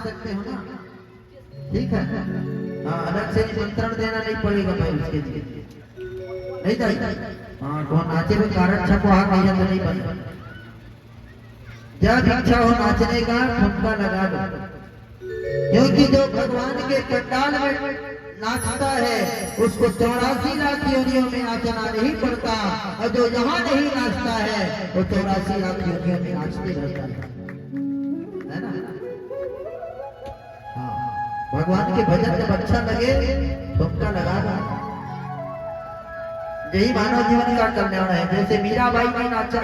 सकते हो ना, ठीक है। हाँ, अलग से निमंत्रण देना नहीं पड़ेगा भाई उसके लिए, नहीं चाहिए। हाँ, तो नाचे में कारण छको हाँ कहिया तो नहीं बने। जब इच्छा हो नाचने का ठुमका लगा दो, क्योंकि जो भगवान के पंडाल में नाचता है उसको 84 लाख योनियों में नाचना नहीं पड़ता, और जो यहाँ नहीं नाचता है वो 84 लाख योनियों में नाचते रहता है ना। हाँ, भगवान के भजन जब अच्छा लगे ठुमका लगा दो, यही मानव जीवन का कल्याण है। जैसे मीराबाई ने नाचा,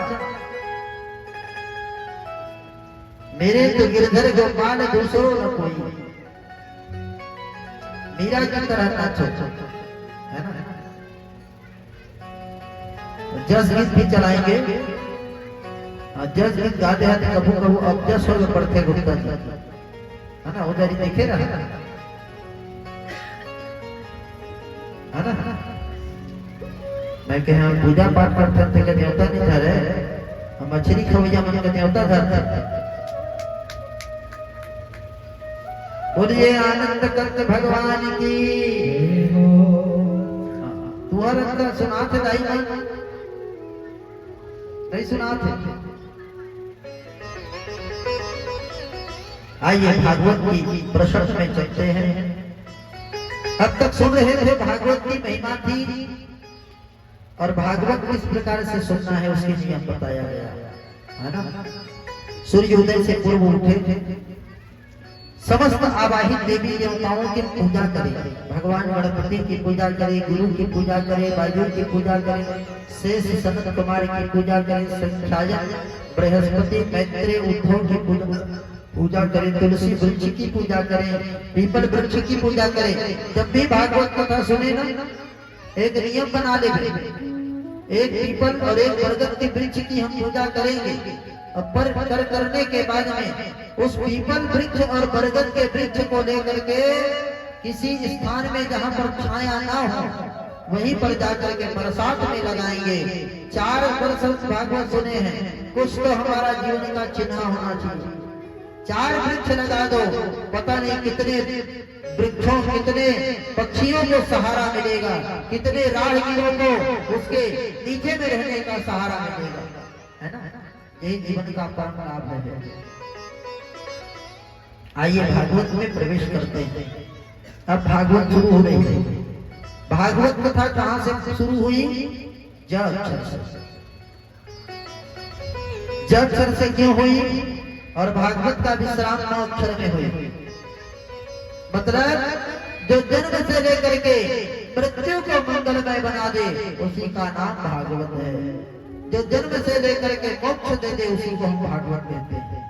मेरे तो गिरधर गोपाल दूसरो न कोई, मीरा की तरह नाचो, है ना। जस गीत भी चलाएंगे, जस गीत गाते हैं कभू कभू अब जस स्वर्ग पढ़ते गुप्ता जी, है ना, उधर ही देखे ना, है ना। मैं कहे हम पूजा पाठ करते थे कि न्योता नहीं धरे, हम मछली खवैया मन के न्योता धरते। बोलिए आनंद कंद भगवान की। तुम्हारा अंदर सुना थे दाई नहीं सुना थे। आइए भागवत की प्रशंसा में चलते हैं। अब तक सुन रहे थे भागवत की महिमा थी, और भागवत किस प्रकार से सुनना है उसके नियम बताया गया है ना। सूर्योदय से पूर्व उठे, समस्त आवाहित देवी देवताओं की पूजा करें, भगवान गणपति की पूजा करें, गुरु की पूजा करें, वायु की पूजा करें, शेष सनत कुमार की पूजा करें, संख्यायन बृहस्पति मैत्रेय उद्धव की पूजा करें, तुलसी वृक्ष की पूजा करें, पीपल वृक्ष की पूजा करें। जब भी भागवत कथा सुने ना, एक नियम बना ले, एक पीपल और एक बरगद के वृक्ष की हम पूजा करेंगे, पर करने के बाद में उस पीपल वृक्ष और बरगद के वृक्ष को लेकर के किसी स्थान में जहां पर छाया ना हो वहीं पर जाकर के बरसात में लगाएंगे। 4 वर्ष भागवत सुने हैं, कुछ तो हमारा जीवन का चिन्ह होना चाहिए। 4 वृक्ष लगा दो, पता नहीं कितने वृक्षों, कितने पक्षियों को सहारा मिलेगा, कितने राहगीरों को उसके नीचे में रहने का सहारा मिलेगा, है ना। यही जीवन का परम लाभ है। आइए भागवत में प्रवेश करते हैं। अब भागवत शुरू हो रही है। भागवत कथा कहां से शुरू हुई? ज अक्षर से। ज अक्षर से क्यों हुई? और भागवत का विश्राम 9 अक्षर में हुई। मतलब जो जन्म से लेकर के मृत्यु को मंगलमय बना दे उसी का नाम भागवत है। जो जन्म से लेकर के मोक्ष दे दे उसी को हम भागवत कहते हैं।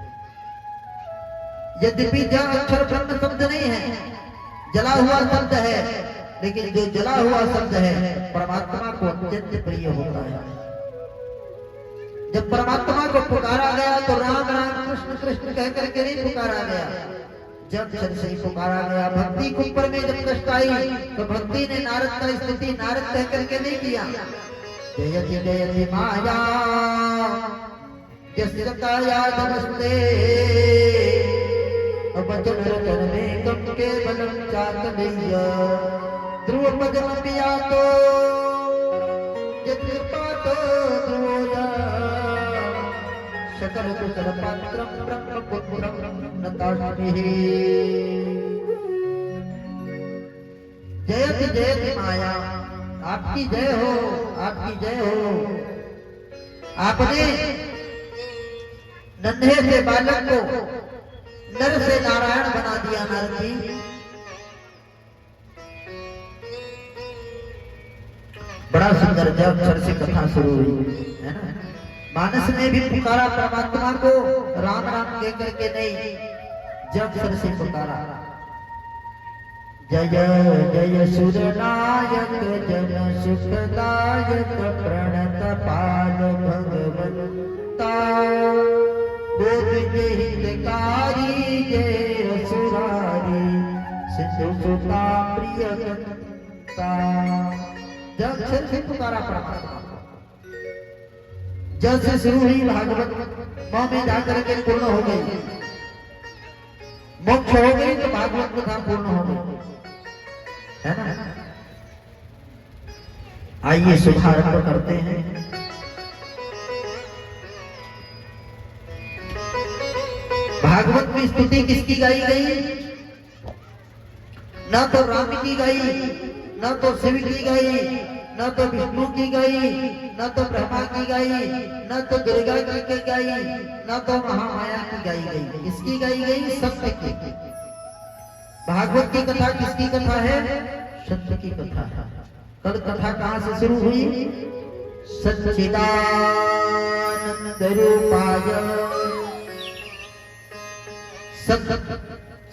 यद्यपि ज अक्षर ब्रह्म शब्द नहीं है, जला हुआ शब्द है, लेकिन जो जला हुआ शब्द है परमात्मा को अत्यंत प्रिय होता है। जब परमात्मा को पुकारा गया तो राम राम कृष्ण कृष्ण कह करके नहीं पुकारा गया, जब जब से पुकारा गया। भक्ति के ऊपर में जब कष्ट आई तो भक्ति ने नारद का स्तुति नारद कह करके नहीं किया। जयति जयति माया यस्य काया नमस्ते, वचन रचन में कम के बलम चाकलैया, ध्रुव पदम पिया तो कृपा तो ध्रुवोया, सकल कुशल पात्रम ब्रह्म पुत्रम नतास्मिहि। जयति जयति माया, आपकी जय हो, आपकी जय हो। आपने नन्हे से बालक को नर से नारायण बना दिया। नारद जी बड़ा सुंदर जब अक्षर से कथा शुरू हुई है ना। मानस ने भी पुकारा परमात्मा को, राम राम कह करके नहीं, जब अक्षर से पुकारा। जय जय सुरनायक जन सुखदायक प्रणत पाल भगवंता, बोध हितकारी जय असुरारी सिंधु सुता प्रियता। जब से पुकारा परमात्मा, जब से शुरू हुई भागवत 9 में जाकर के पूर्ण हो गई। मोक्ष हो गई तो भागवत कथा पूर्ण हो गई, है ना। आइए शुभारंभ करते हैं। भागवत में स्तुति किसकी गाई गई? ना तो राम की गाई, ना तो शिव की गाई, ना तो विष्णु की गाई, ना तो ब्रह्मा की गाई, ना तो दुर्गा की गाई, ना तो महामाया की गाई गई। किसकी गाई गई? सत्य की। भागवत की कथा किसकी कथा है? सत्य की कथा है। कल कथा कहां से शुरू हुई? सच्चिदानंद रूपाय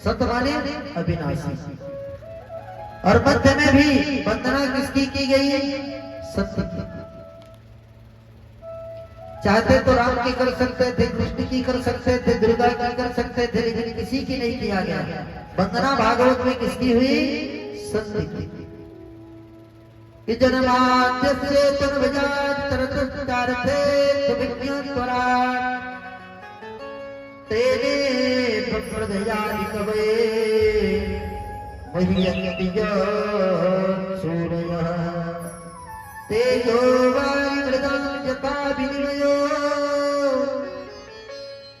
सत माने अविनाशी। और मध्य में भी वंदना किसकी की गई? सत्य की। चाहते तो राम की कर सकते थे, कृष्ण की कर सकते थे, दुर्गा की कर सकते थे, लेकिन किसी की नहीं किया गया। वंदना भागवत में किसकी हुई? सत्य की। जन्माद्य से तन्वजात तरतुस्तारथे सुविज्ञान त्वरात् तेरे प्रदयानि कवे मह्यन्तिय सूरयः तेजो वायुर्मृदां यथा विनिमयो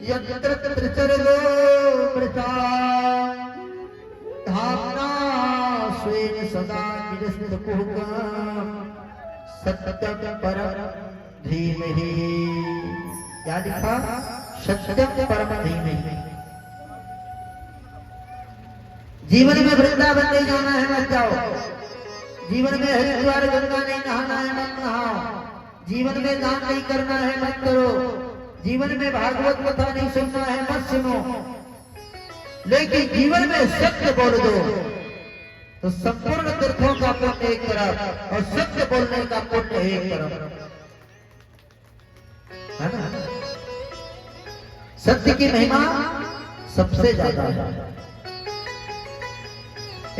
यत्र तत्र चरलो मृता धाम्ना स्वेन सदा निरस्तकुहकं सत्यं परं धीमहि। क्या लिखा? सत्यं परम धीमहि। जीवन में वृंदावन नहीं जाना है मत जाओ। जीवन में हरिद्वार गंगा नहीं नहाना है मत नहाओ। जीवन में दान नहीं करना है मत करो। जीवन में भागवत कथा नहीं सुनना है मत सुनो। लेकिन जीवन में सत्य बोल दो तो संपूर्ण तीर्थों का पुण्य एक तरफ और सत्य बोलने का पुण्य एक तरफ, है ना। सत्य की महिमा सबसे ज्यादा है।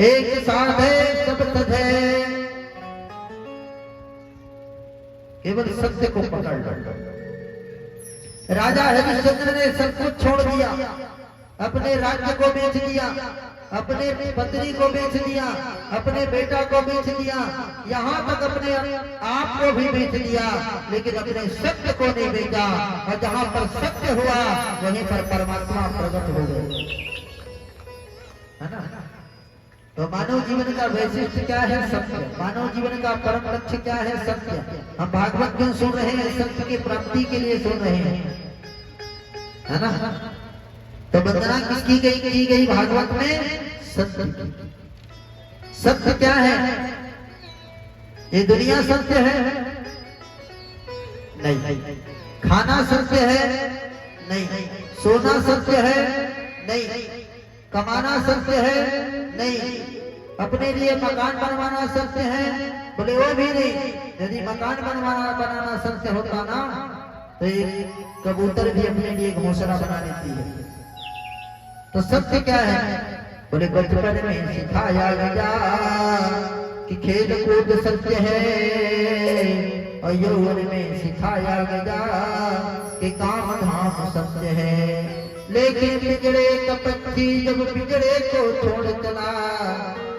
एक साथ है सब सद है, केवल सत्य को पकड़ लो। राजा हरिश्चंद्र ने सब कुछ छोड़ दिया, अपने राज्य को बेच दिया, अपने पत्नी को बेच दिया, अपने बेटा को बेच दिया, यहाँ तक अपने आप को भी बेच दिया, लेकिन अपने सत्य को नहीं बेचा। और जहाँ पर सत्य हुआ वहीं पर परमात्मा प्रकट हो गए, है ना। तो मानव जीवन का वैशिष्ट क्या है? सत्य। मानव जीवन का परम लक्ष्य क्या है? सत्य। हम भागवत क्यों सुन रहे हैं? सत्य की प्राप्ति के लिए सुन रहे हैं, है ना। तो वंदना किसकी की गई भागवत में? सत्य। सत्य क्या है? ये दुनिया सत्य है? नहीं। खाना सत्य है? नहीं। सोना सत्य है? नहीं। कमाना सत्य है? नहीं। अपने लिए मकान बनवाना सत्य है? बोले वो भी नहीं। यदि मकान बनाना सत्य होता ना तो एक कबूतर भी अपने लिए घोंसला बना लेती है। तो सत्य क्या है? बोले बचपन में सिखाया गया कि खेल कूद सत्य है, और यौवन में सिखाया गया कि काम धाम सत्य है। लेकिन बिगड़े का पक्षी जब बिगड़े को छोड़ चला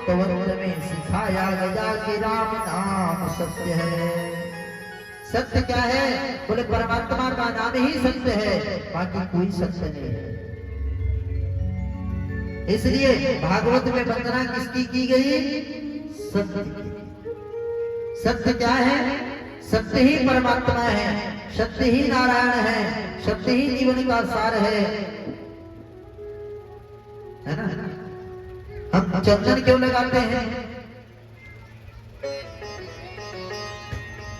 तो अंत में सिखाया गया कि राम नाम सत्य है। सत्य क्या है? बोले परमात्मा का नाम ही सत्य है, बाकी कोई सत्य नहीं है। इसलिए भागवत में वंदना किसकी की गई? सत्य की। सत्य क्या है? सत्य ही परमात्मा है, सत्य ही नारायण है, सत्य ही जीवन का सार है ना। हम चंदन क्यों लगाते हैं?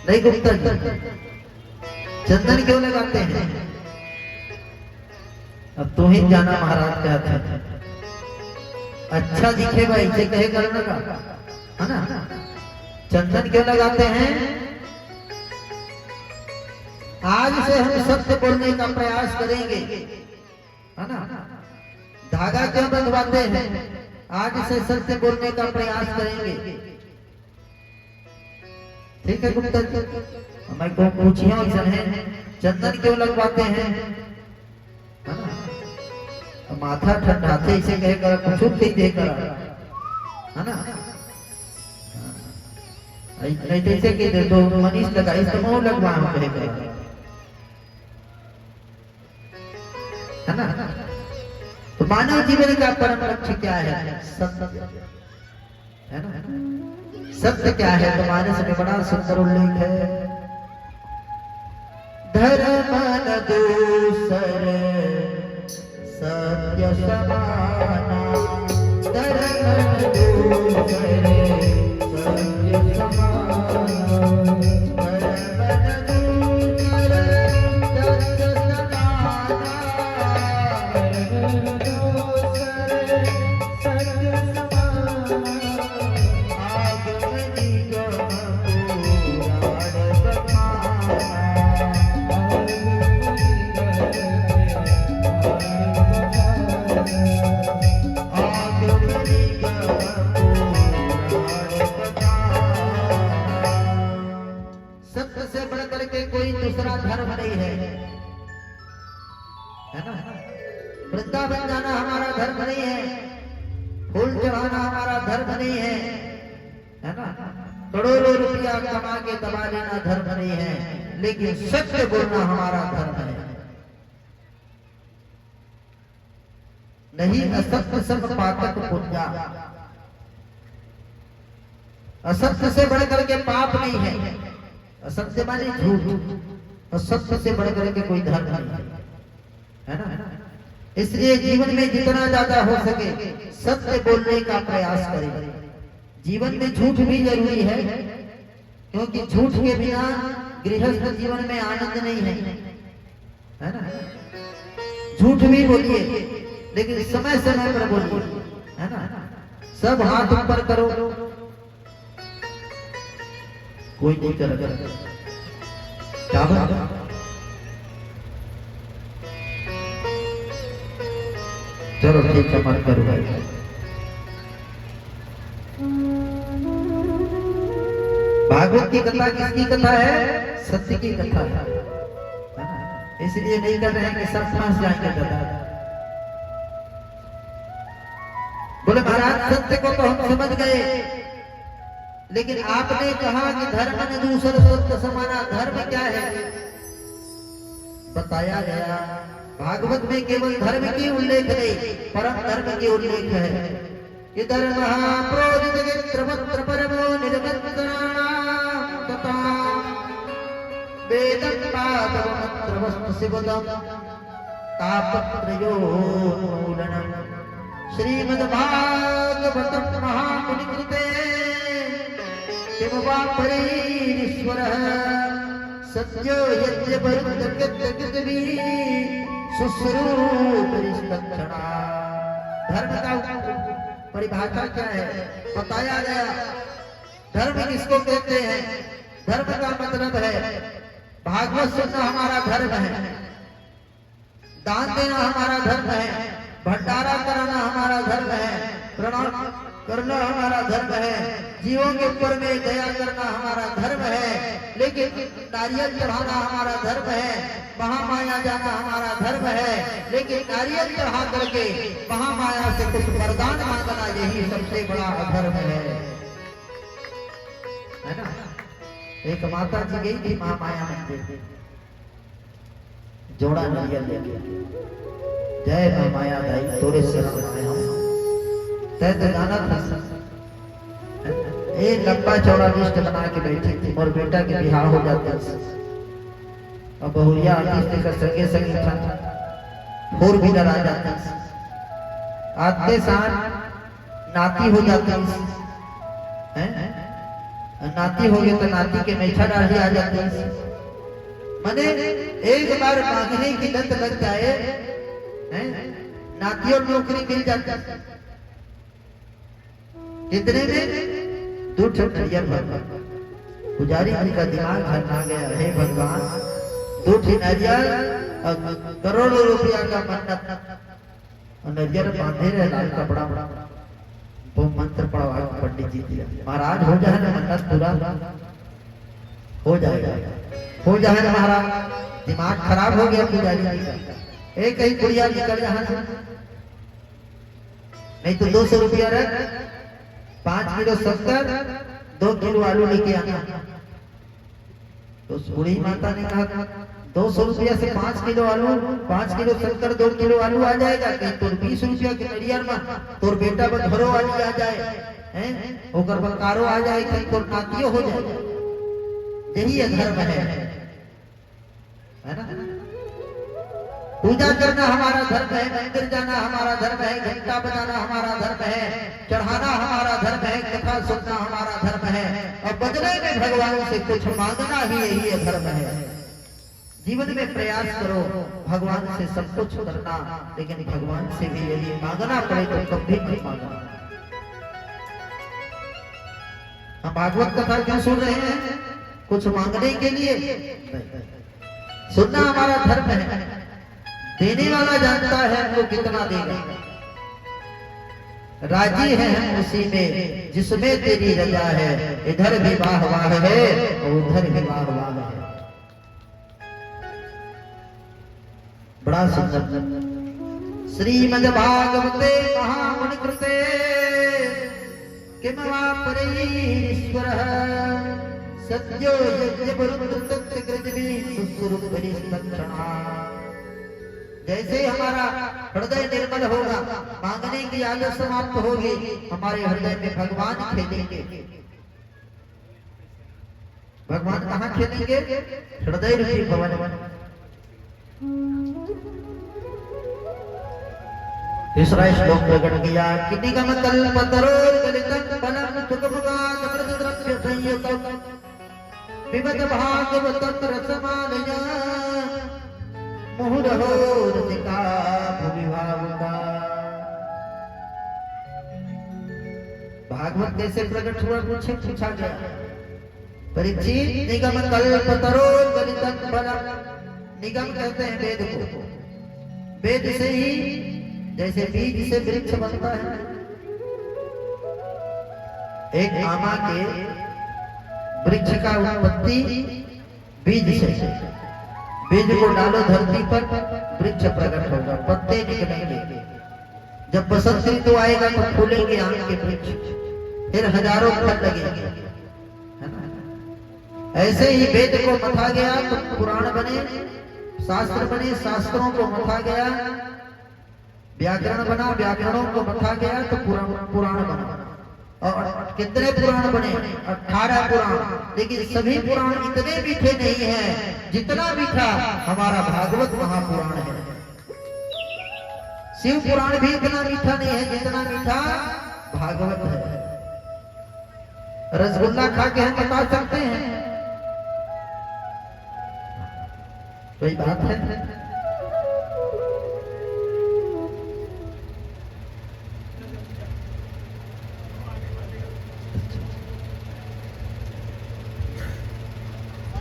नहीं गुप्ता जी, चंदन क्यों लगाते हैं? अब तू ही जाना महाराज कहता है। अच्छा दिखेगा इसे कहे करने का, है ना। चंदन क्यों लगाते हैं? आज से हम सत्य बोलने का प्रयास करेंगे, है ना। धागा क्यों बंधवाते हैं? आज से सत्य बोलने का प्रयास करेंगे। ठीक है गुप्ता जी, मैं को पूछिए है चंदन क्यों लगवाते हैं? माथा ठंडाते इसे कहेगा कुछ नहीं देकर, है ना? नहीं तो इसे कह दे तो मनीष लगाई तो मोह लगवा हम कहेगा, है ना? तो मानव जीवन का परम लक्ष्य क्या है? सत्य, है ना? सत्य क्या है? तो मानस में बड़ा सुंदर उल्लेख है, धर्म न दूसर सत्य समाना, धर्म न दूसर सत्य समाना, धर्म न दूसर सत्य समाना, धर्म न दूसर सत्य समाना, आगम निगम पुराण समाना, सत्य से बढ़कर के कोई दूसरा धर्म नहीं है ना? वृंदावन जाना हमारा धर्म नहीं है, फूल चढ़ाना हमारा धर्म नहीं है ना? करोड़ों रुपया कमा के दबा लेना धर्म नहीं है, लेकिन सत्य बोलना हमारा धर्म है। नहीं असत्य सब पातक पुण्या, असत्य से बढ़कर के पाप नहीं है, असत्य माने झूठ, और सत्य से बढ़कर के कोई धर्म नहीं है ना? इसलिए जीवन में जितना ज्यादा हो सके सत्य बोलने का प्रयास करें। जीवन में झूठ भी जरूरी है, क्योंकि झूठ के बिना गृहस्थ जीवन में आनंद नहीं है ना? झूठ भी बोलिए, लेकिन समय समय पर बोलिए, है ना? सब हाथ ऊपर करो, कोई नहीं करेगा, क्या बात? चलो ठीक है, मत करो भाई। भागवत की कथा किसकी कथा है? सत्य की कथा है, इसलिए नहीं कर रहे हैं कि सब फंस जाएंगे कथा। बोले महाराज सत्य को तो हम समझ गए, लेकिन आपने कहा कि धर्म न दूसर सत्य समाना, धर्म क्या है? बताया गया भागवत में केवल धर्म की उल्लेख नहीं, परम धर्म की उल्लेख है कि धर्म प्रोदित परमो निर्मंत्रणानां तथा वेदं पादमत्र वस्तु शिवदं तापत्रयोन्मूलनम् श्रीमद्भागवतं महामुनिकृते किमवापरेश्वरः सत्यो यज्ञपरुद्गद्गद्गद्वी सुस्वरूपरिष्टक्षणा। धर्म का परिभाषा क्या है? बताया गया। धर्म किसको कहते हैं? धर्म का मतलब है भागवत सुनना हमारा धर्म है, दान देना हमारा धर्म है, भंडारा कराना हमारा धर्म है, प्रणाम करना हमारा धर्म है, जीवों के ऊपर में दया करना हमारा धर्म है, लेकिन नारियल चढ़ाना हमारा धर्म है, महामाया जाना हमारा धर्म है, लेकिन नारियल चढ़ा करके महामाया से कुछ वरदान मांगना यही सबसे बड़ा अधर्म है ना? एक माता जी गई थी महामाया मंदिर, जोड़ा नारियल लेके, जय महामाया दाई तोरे शरण में हम तय तो गाना था। एक लंबा चौड़ा लिस्ट बना के बैठी थी, और बेटा के बिहार हो जाता है, और बहुरिया आर्टिस्ट का संगे संगे था, 4 व्हीलर आ जाता है, आते साथ नाती हो जाती है, नाती हो गई तो नाती के मैठा डाढ़ी आ जाती है। माने एक बार मांगने की लत लग जाए, नाती और नौकरी मिल जाती है। कितने में? 2 नारियल भगवान। पुजारी जी का दिमाग हरना गया, हे भगवान 2 नारियल और करोड़ों रुपया का मन्नत, और नारियल बांधे रहे लाल कपड़ा, वो मंत्र पढ़वा पंडित जी दिया, महाराज हो जाए ना मन्नत पूरा हो जाएगा, हो जाए ना महाराज। दिमाग खराब हो गया पुजारी जी का। एक ही गुड़िया निकल यहाँ नहीं तो 200 रुपया रख, 5 किलो शक्कर, 2 किलो आलू लेके आना। तो बूढ़ी माता ने कहा 200 रुपया से 5 किलो आलू, 5 किलो शक्कर, 2 किलो आलू आ जाएगा। कहीं तो 20 रुपया के नरियर में तोर बेटा पर घरों वाली आ जाए, हैं होकर बकारो आ जाए, कहीं तो नातियों हो जाए। यही धर्म है ना। पूजा करना हमारा धर्म है, मंदिर जाना हमारा धर्म है, घंटा बजाना हमारा धर्म है, चढ़ाना हमारा धर्म है, कथा सुनना हमारा धर्म है, और बदले में भगवान से कुछ मांगना ही यही धर्म है। जीवन में प्रयास करो भगवान से सब कुछ करना, लेकिन भगवान से भी यदि मांगना पड़े तो कभी नहीं मांगना। हम भागवत कथा क्यों सुन रहे हैं? कुछ मांगने के लिए? सुनना हमारा धर्म है। देने वाला जानता है हमको कितना देगा। राजी है हम उसी में जिसमें तेरी रजा है, इधर भी वाह वाह है और उधर भी वाह वाह है। बड़ा सुंदर श्रीमद् भागवते महामुनि कृते किम वा परेश्वरः सत्यो यज्ञ वरुद्ध तत्त कृतिभि सुसुरुपरि तत्क्षणा। जैसे हमारा हृदय निर्मल होगा, मांगने की आदत समाप्त होगी, हमारे हृदय में भगवान खेलेंगे। भगवान कहाँ खेलेंगे? हृदय रूपी भवन। तीसरा श्लोक प्रकट किया कि निगम कल्पतरोर्गलितं फलं सुखभोगात् संयुतं पिबत भागवतं रसमालया मुहुरहो रसिका भुविभावुका। भागवत कैसे प्रकट हुआ पूछा गया। परीक्षित निगम कल्पतरोर्गलितं फलं, निगम कहते हैं वेद को। वेद से ही जैसे बीज से वृक्ष बनता है, एक आमा के वृक्ष का उत्पत्ति बीज से। बीज को डालो धरती पर, वृक्ष प्रकट होगा, पत्ते निकलेंगे। जब बसंत ऋतु आएगा तो फूलेंगे आम के वृक्ष, फिर हजारों फल लगेंगे, है ना। ऐसे ही वेद को मथा गया तो पुराण बने, शास्त्र बने, शास्त्रों को मथा गया, व्याकरण बना, व्याकरणों को मथा गया तो पुराण बना। और कितने पुराण बने? 18 पुराण। लेकिन सभी पुराण इतने मीठे नहीं हैं जितना मीठा हमारा भागवत महापुराण है। शिव पुराण भी इतना मीठा नहीं है जितना मीठा भागवत है। रसगुल्ला खा के हम बता सकते हैं, कोई बात है?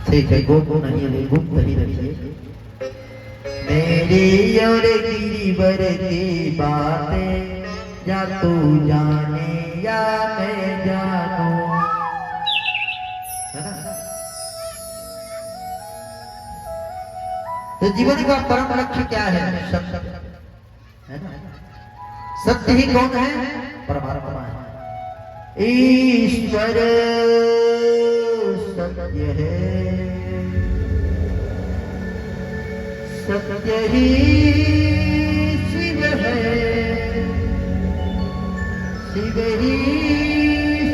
ठीक है, गुप्त नहीं है, गुप्त नहीं रखिए। मेरी और गिरिवर की बातें या तू जाने या मैं जानूं, है ना। तो जीवन का परम लक्ष्य क्या है? सत्य, है ना। सत्य ही कौन है? परमात्मा है। ईश्वर सत्य है, सत्य ही शिव है, शिव ही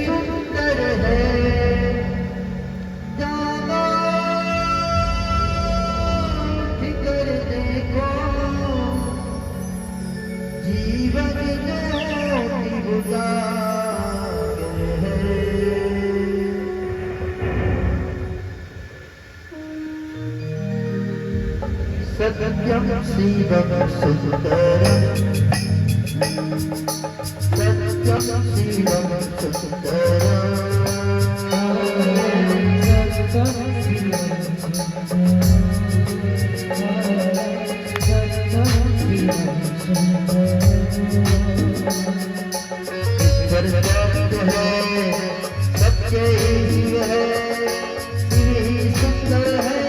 सुंदर है। जानो फिकर देखो, जीवन ज्योति उजागर है। सत्यम शिवम सुंदरम, सत्यम शिवम सुंदरम, ईश्वर सत्य है, सत्य ही है, ही सुंदर है।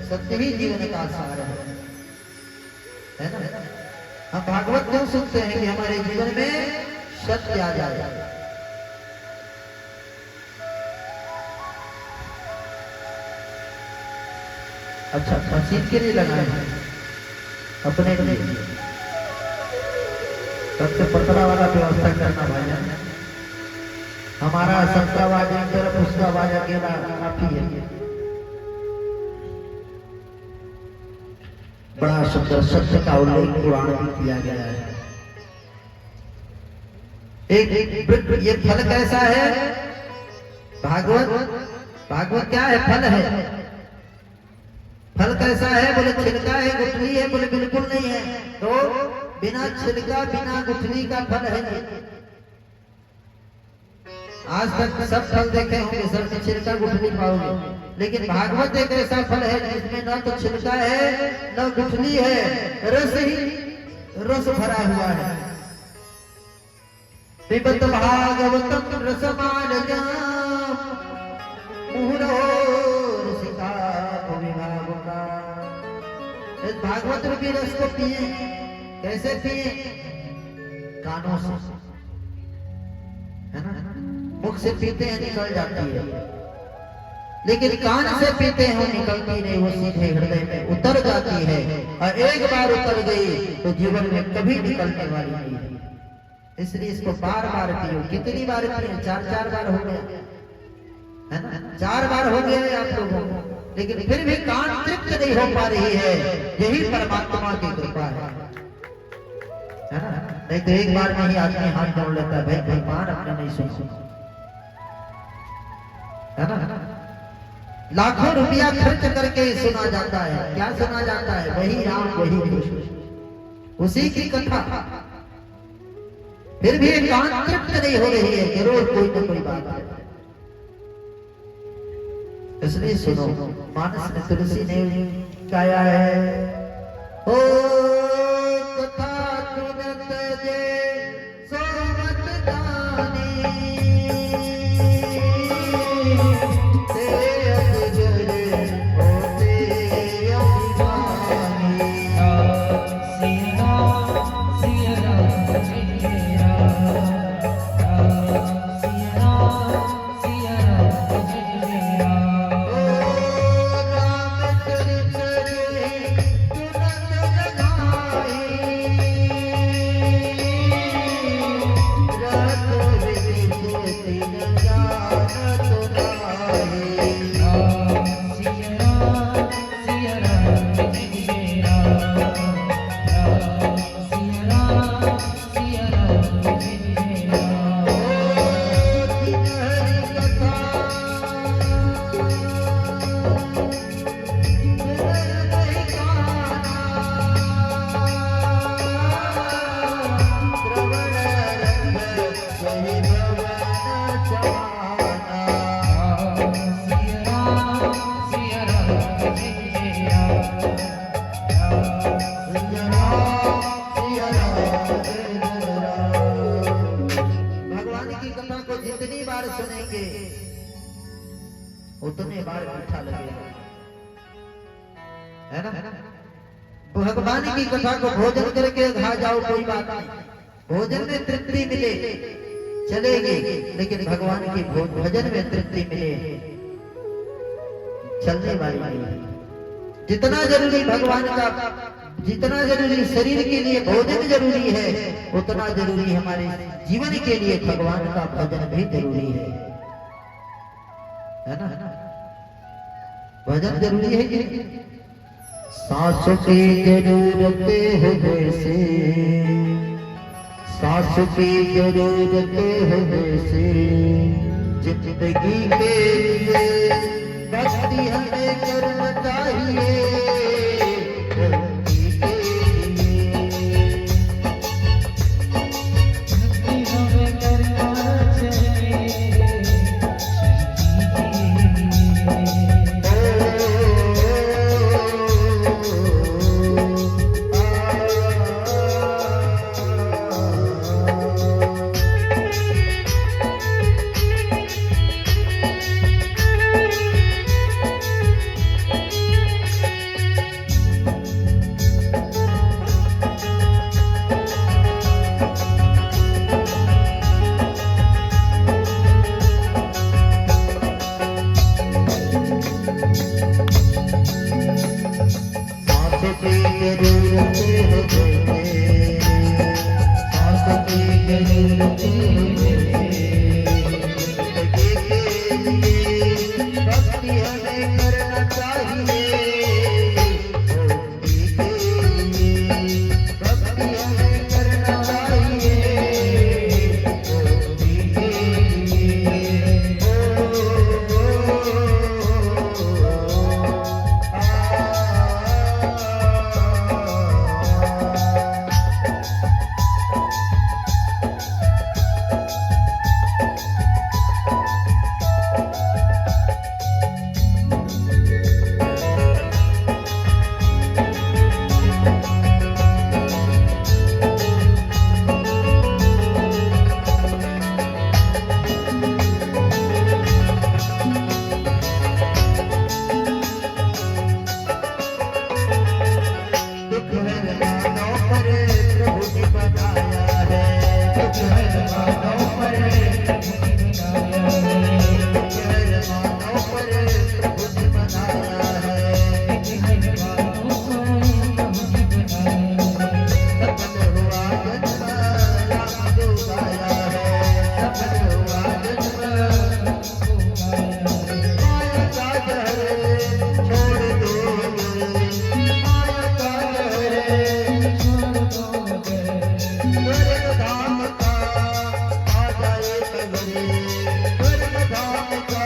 सत्य ही जीवन का सार है ना। हम भागवत क्यों सुनते हैं कि हमारे जीवन में सत्य आ जाए। अच्छा मशीन के लिए लगाए अपने लिए सबसे पतला वाला व्यवस्था करना भाई। हमारा सबका आवाज एक तरफ उसका आवाज अकेला काफी है। बड़ा सुंदर सत्य का उल्लेख पुराण में किया गया है। एक ये फल कैसा है? भागवत क्या है? फल है। फल कैसा है? बोले छिलका है, गुठली है? बोले बिल्कुल नहीं है। तो बिना छिलका बिना गुठली का फल है नहीं। आज तक सब फल देखे होंगे, सब में छिलका गुठली पाओगे, लेकिन भागवत एक ऐसा फल है जिसमें न तो छिलका है न गुठली है, रस ही रस भरा हुआ है। पिबत भागवतम रसमालया मुहुरो रसिका विभावका। इस भागवत रूपी रस को पिए। कैसे पिए? कानों से, है ना? मुख से पीते हैं निकल जाती है, लेकिन कान से पीते हैं निकलती नहीं, वो सीधे हृदय में उतर जाती है। और एक बार उतर गई तो जीवन में कभी निकलने वाली नहीं है। इसलिए इसको बार बार पियो। कितनी बार पिए? 4 बार हो गया, है ना? 4 बार हो गया है आप लोगों को, लेकिन फिर भी कान तृप्त नहीं हो पा रही है। यही परमात्मा की कृपा है ना? नहीं तो एक बार में ही आदमी हाथ जोड़ लेता है, भाई भगवान अपने नहीं सुन, है ना? लाखों रुपया खर्च करके सुना जाता है। क्या सुना जाता है? वही राम वही कृष्ण, उसी की कथा। फिर भी कान तृप्त नहीं हो रही है कि रोज कोई ना कोई बात है। इसलिए सुनो, मानस ने तुलसी ने गाया है, ओ कथा सुनत जे सोवत दानी, ते अजगर होते अभिमानी। सिया सिया उतने बार मीठा लगेगा, है ना? भगवान की कथा को भोजन करके खा जाओ कोई बात नहीं, भोजन में तृप्ति मिले चलेगी, लेकिन भगवान की भजन में तृप्ति मिले चलने वाली नहीं। जितना जरूरी भगवान का, जितना जरूरी शरीर के लिए भोजन जरूरी है, उतना जरूरी हमारे जीवन के लिए भगवान का भजन भी जरूरी है ना? भजन जरूरी है कि सांस की जरूरत है जैसे, सांस की जरूरत है जैसे, जिंदगी के लिए भक्ति हमें करना चाहिए। पर प्रभु जी बनाया है, कुछ हर मानव पर कुछ हर मानव पर प्रभु जी बनाया है, सफल हुआ जन्म राम जो गाया है, सफल हुआ जन्म माया का जहर छोड़ दो, माया का जहर स्वर्ग धाम का पा जाए अगर, स्वर्ग धाम का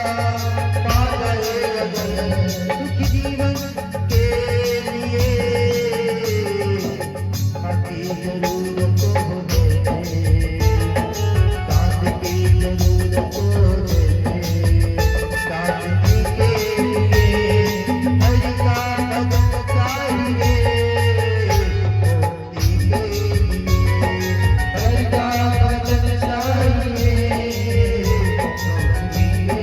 पा जाए अगर, सुख जीवन के लिए बाकी जरूरत हो दे, साथ की जरूरत हो दे, साथ के लिए हरि का भजन चाहिए, भक्ति के लिए हर का वचन चाहिए, भक्ति के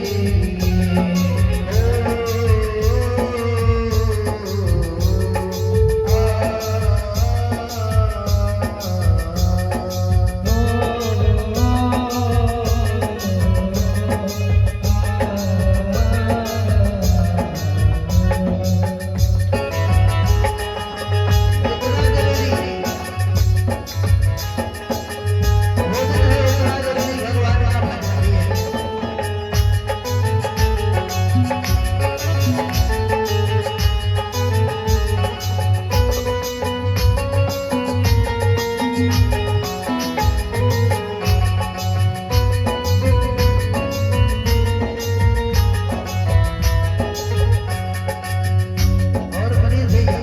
और मनीष भैया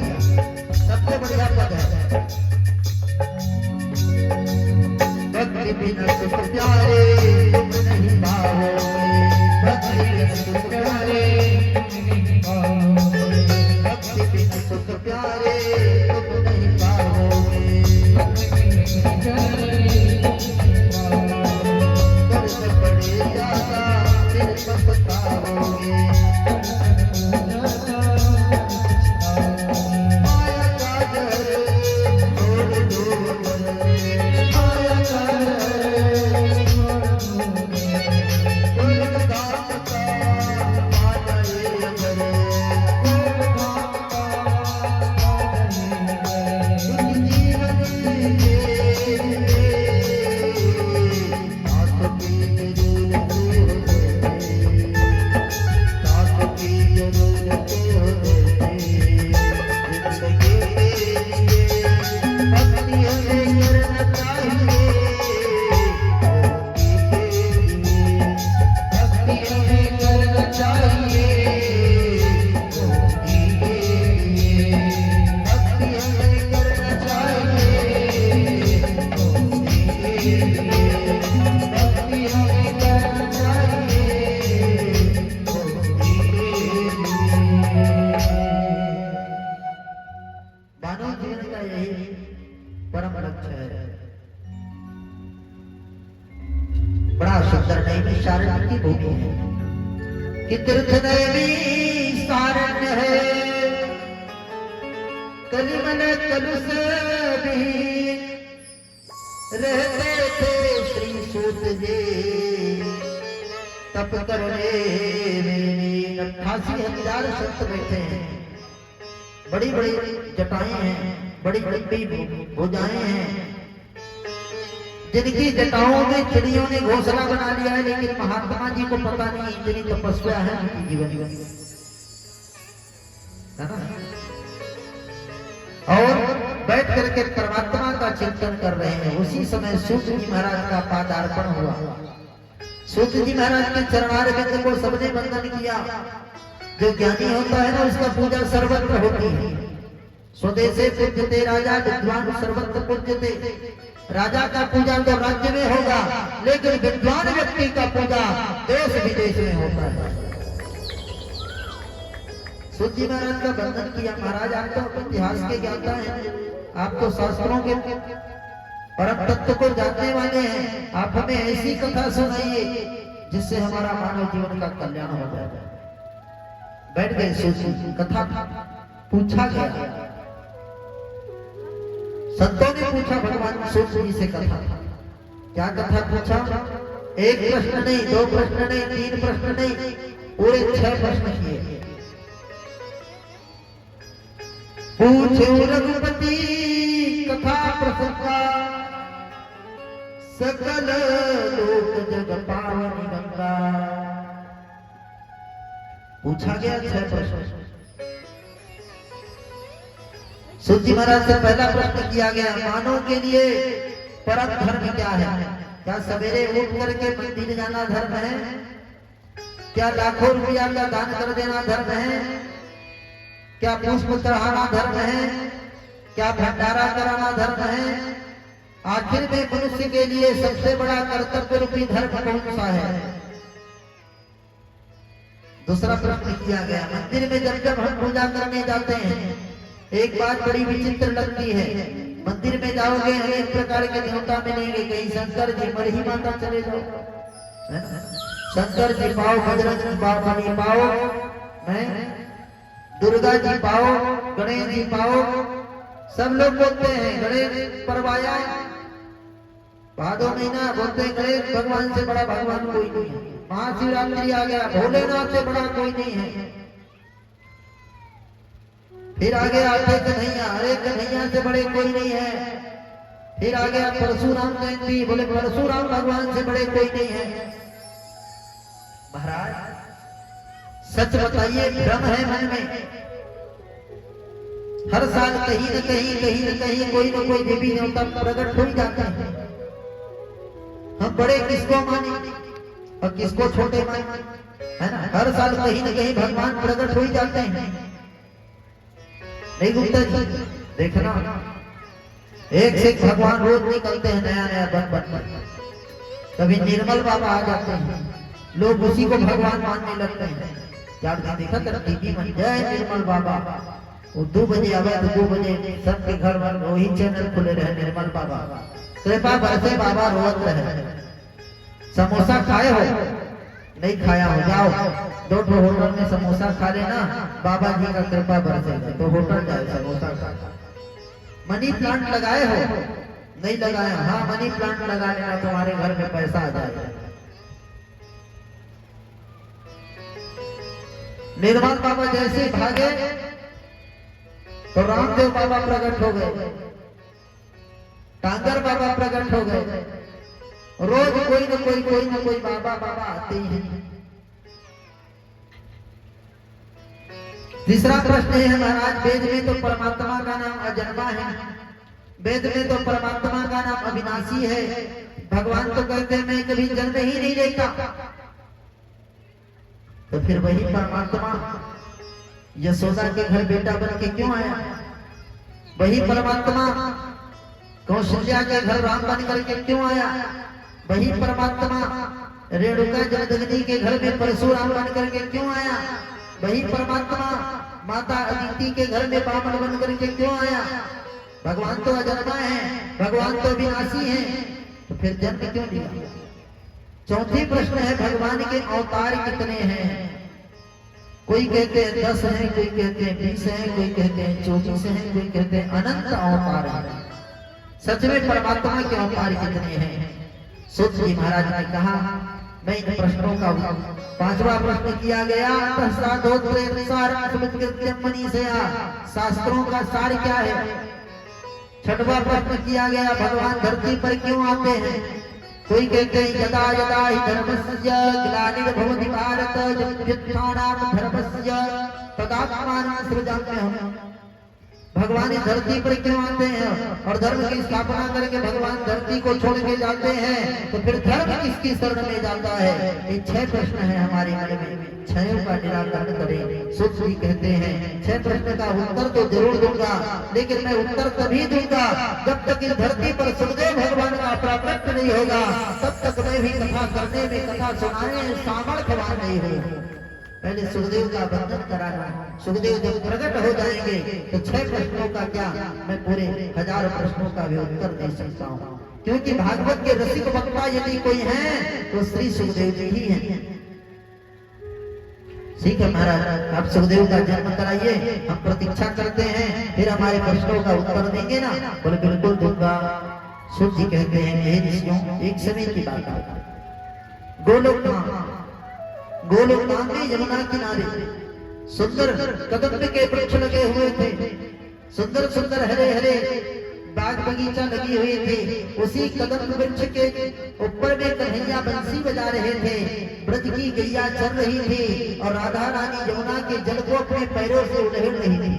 सबसे बढ़िया पद है, भक्ति बिना सुख प्यारे तुम नहीं पाओगे, भक्ति बिना सुख प्यारे, भक्ति बिना सुख प्यारे तुम नहीं पाओगे, दर्द पड़े ज्यादा फिर पछताओगे, माया का जहर छोड़ दो, माया का जहर स्वर्ग धाम का पा जाए अगर, सुख जीवन के लिए साथ की जरूरत हो दे, साथ की जरूरत हो दे, जिंदगी के लिए भक्ति हमें करना चाहिए, भक्ति के लिए भक्ति हमें करना चाहिए, भक्ति के लिए भक्ति हमें करना चाहिए, भक्ति के लिए भक्ति हमें करना चाहिए, भक्ति के लिए। मानव जीवन का यही परम लक्ष्य है। बड़ा सुंदर नैमी सारण्य की भूमि है कि तीर्थ नैमी सारण्य है, कलिमल कलुष भी रहते थे श्री सूत जी, तप करने में 88,000 संत बैठे हैं, बड़ी बड़ी जटाएं हैं, बड़ी लंबी भुजाएं हैं, जिनकी जटाओं में चिड़ियों ने घोंसला बना लिया है, लेकिन महात्मा जी को पता नहीं इतनी तपस्या है उनकी जीवन में, है ना? और बैठ करके परमात्मा का चिंतन कर रहे हैं। उसी समय सूत जी महाराज का पादार्पण हुआ। सूत जी महाराज के चरणारविंद को सबने वंदन किया। जो ज्ञानी होता है ना, उसका पूजा सर्वत्र होती है। स्वदेशे पूज्यते राजा विद्वान सर्वत्र पूज्यते। राजा का पूजा तो राज्य में होगा, लेकिन विद्वान व्यक्ति का पूजा देश विदेश में होता है। सूत जी महाराज का वंदन किया। महाराज, आप तो इतिहास के ज्ञाता हैं, आप तो शास्त्रों के परम तत्व को जानने वाले हैं। आप हमें ऐसी कथा सुनाइए जिससे हमारा मानव जीवन का कल्याण हो जाए। बैठ गए सूत जी। कथा पूछा गया। संतों ने पूछा भगवान सूत जी से कथा, क्या कथा पूछा? एक प्रश्न नहीं, दो प्रश्न नहीं, तीन प्रश्न नहीं, पूरे 6 प्रश्न किए। पूछे रघुपति कथा प्रसंगा, सकल लोक जग पावनी गंगा। पूछा गया 6 प्रश्न। सूत जी महाराज से पहला प्रश्न किया गया, मानव के लिए परम धर्म क्या है? क्या सवेरे उठ करके मंदिर जाना धर्म है? क्या लाखों रुपया का दान कर देना धर्म है? क्या पुष्प चढ़ाना धर्म है? क्या भंडारा कराना धर्म है? आखिर में मनुष्य के लिए सबसे बड़ा कर्तव्य रूपी धर्म कौन सा है? दूसरा प्रश्न किया गया, मंदिर में जब जब हम पूजा करने जाते हैं, एक बात बड़ी विचित्र लगती है, मंदिर में जाओगे अनेक प्रकार के देवता मिलेंगे, कहीं शंकर जी, मरही माता चले जाओ, शंकर जी पाओ, बजरंग जी पाओ, बनी पाओ, दुर्गा जी पाओ, गणेश जी पाओ। सब लोग बोलते हैं गणेश पर्व आया, भादो महीना, बोलते हैं गणेश भगवान से बड़ा भगवान कोई नहीं है। महाशिवरात्रि आ गया, भोलेनाथ से बड़ा कोई नहीं है। फिर आगे आते कन्हैया, अरे कन्हैया से बड़े कोई नहीं है। फिर आ गया परशुराम जयंती, बोले परशुराम भगवान से बड़े कोई नहीं है। महाराज सच बताइए, भ्रम है मन में। हर साल कहीं न कहीं कोई न कोई देवी देवता प्रकट हो ही जाते हैं। हम बड़े किसको माने और किसको छोटे माने, है ना? हर साल कहीं न कहीं भगवान प्रकट हो ही जाते हैं। नहीं गुप्ता जी, देखना एक से एक भगवान रोज निकलते हैं, नया नया बन। कभी निर्मल बाबा आ जाते हैं, लोग उसी को भगवान मानने लगते हैं। 4 दिन देखा कर टीवी में, जय निर्मल बाबा। वो 2 बजे आवे तो 2 बजे सबके घर में वही चैनल खुले रहे, निर्मल बाबा कृपा बरसे, बाबा रोज रहे। समोसा खाए हो? नहीं खाया हो, जाओ 2 होटल में समोसा खा लेना, बाबा जी का कृपा बरसेगा। तो होटल जाए समोसा खा। मनी प्लांट लगाए हो? नहीं लगाया, हाँ मनी प्लांट लगा लेना, तुम्हारे घर में पैसा आ जाएगा। निर्मल बाबा जैसे भागे तो रामदेव बाबा प्रकट हो गए, टांगर बाबा प्रकट हो गए। रोज कोई न कोई बाबा आते ही हैं। तीसरा प्रश्न है महाराज, वेद में तो परमात्मा का नाम अजन्मा है, वेद में तो परमात्मा का नाम अविनाशी है। भगवान तो कहते हैं मैं कभी जन्म ही नहीं लेता, तो फिर वही परमात्मा यशोदा के घर बेटा बन के क्यों आया? वही परमात्मा कौशल्या के घर राम बन करके क्यों आया? वही परमात्मा रेणुका जमदग्नि के घर में परशुराम बन करके क्यों आया? वही परमात्मा माता अदिति के घर में बामन बन करके क्यों आया? भगवान तो अजन्मा है, भगवान तो विनाशी है, तो फिर जन्म क्यों लिया? चौथी प्रश्न है, भगवान के अवतार कितने हैं? कोई कहते हैं 10 हैं, कोई कहते हैं 20 हैं, कोई कहते हैं 24 हैं, कोई कहते हैं अनंत अवतार हैं। सच में परमात्मा के अवतार कितने हैं? सूत जी महाराज ने कहा, मैं इन प्रश्नों का 5वां प्रश्न किया गया, शास्त्रों का सार क्या है? 6वां प्रश्न किया गया, भगवान धरती पर क्यों आते हैं? कोई कहते हैं यदा यदा हि धर्मस्य ग्लानिर्भवति भारत जगत्युत्थानाय धर्मस्य तदात्मानं सृजाम्यहम्। भगवान इस धरती पर क्यों आते हैं और धर्म की स्थापना करके भगवान धरती को छोड़ के जाते हैं, तो फिर धर्म किसकी शरण में जाता है? ये 6 प्रश्न है हमारे मन में, 6 का निराकरण करें। सूत जी कहते हैं 6 प्रश्न का उत्तर तो जरूर दूंगा, लेकिन मैं उत्तर तभी दूंगा जब तक इस धरती पर सुखदेव भगवान का प्राकट्य नहीं होगा, तब तक मैं भी कथा करने में, कथा सुनाने सामर्थ्यवान नहीं होगा। पहले सुखदेव का वंदन कराना, सुखदेव जब प्रकट हो जाएंगे तो 6 प्रश्नों का क्या, मैं पूरे 1000 प्रश्नों का भी उत्तर दे सकता हूँ। क्योंकि भागवत के रसिक वक्ता यदि कोई है तो श्री सुखदेव जी ही हैं। ठीक है महाराज, आप सुखदेव का जन्म कराइए, हम प्रतीक्षा करते हैं, फिर हमारे प्रश्नों का उत्तर देंगे ना। बोले बिल्कुल दूंगा। सूत जी कहते हैं हे ऋषियों, एक समय की बात है, गोलोक धाम में यमुना किनारे सुंदर कदम्ब के वृक्ष लगे हुए थे, सुंदर सुंदर हरे हरे बाग बगीचा लगी हुई थी। उसी कदम वृक्ष के ऊपर में कन्हैया बंसी बजा रहे थे, ब्रज की गैया चल रही थी और राधा रानी यमुना के जल को अपने पैरों से उड़ेल रही थी।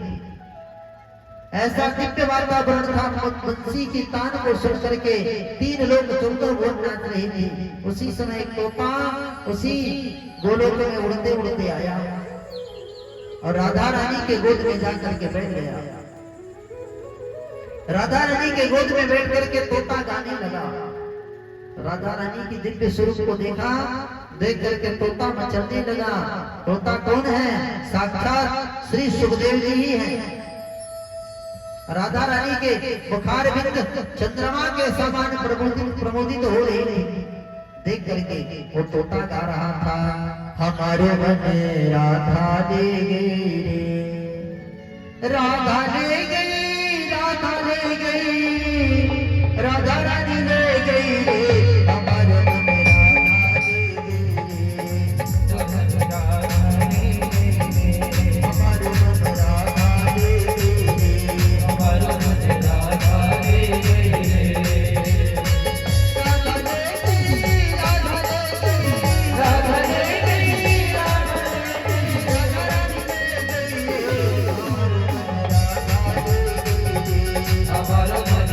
ऐसा दिव्य वातावरण था, बंसी की तान को सुन करके 3 लोग 14 भुवन नाच रहे थे। उसी समय एक तोता उसी गोलोक में उड़ते उड़ते आया और राधा रानी के गोद में जाकर के बैठ गया। राधा रानी के गोद में बैठ करके तोता गाने लगा। राधा रानी की दिव्य स्वरूप को देखा, देख करके तोता मचलने लगा। तोता कौन है? साक्षात श्री सुखदेव जी ही हैं। राधा रानी के बुखार बिंद चंद्रमा के समान प्रमोदित हो रही थी। देख करके वो तोता गा रहा था, हमारे मन राधा ले गई रे, राधा ले गई, राधा ले गई, राधा रानी ले गई रे, हमारे मन राधा ले गई रे, राधा ले गई रे, हमारे मन राधा ले गई रे, हमारा मन राधा ले गई रे, राधा ले गई, राधा ले गई, राधा ले गई, राधा रानी ले गई रे, हमारे मन राधा ले गई रे, हमारा मन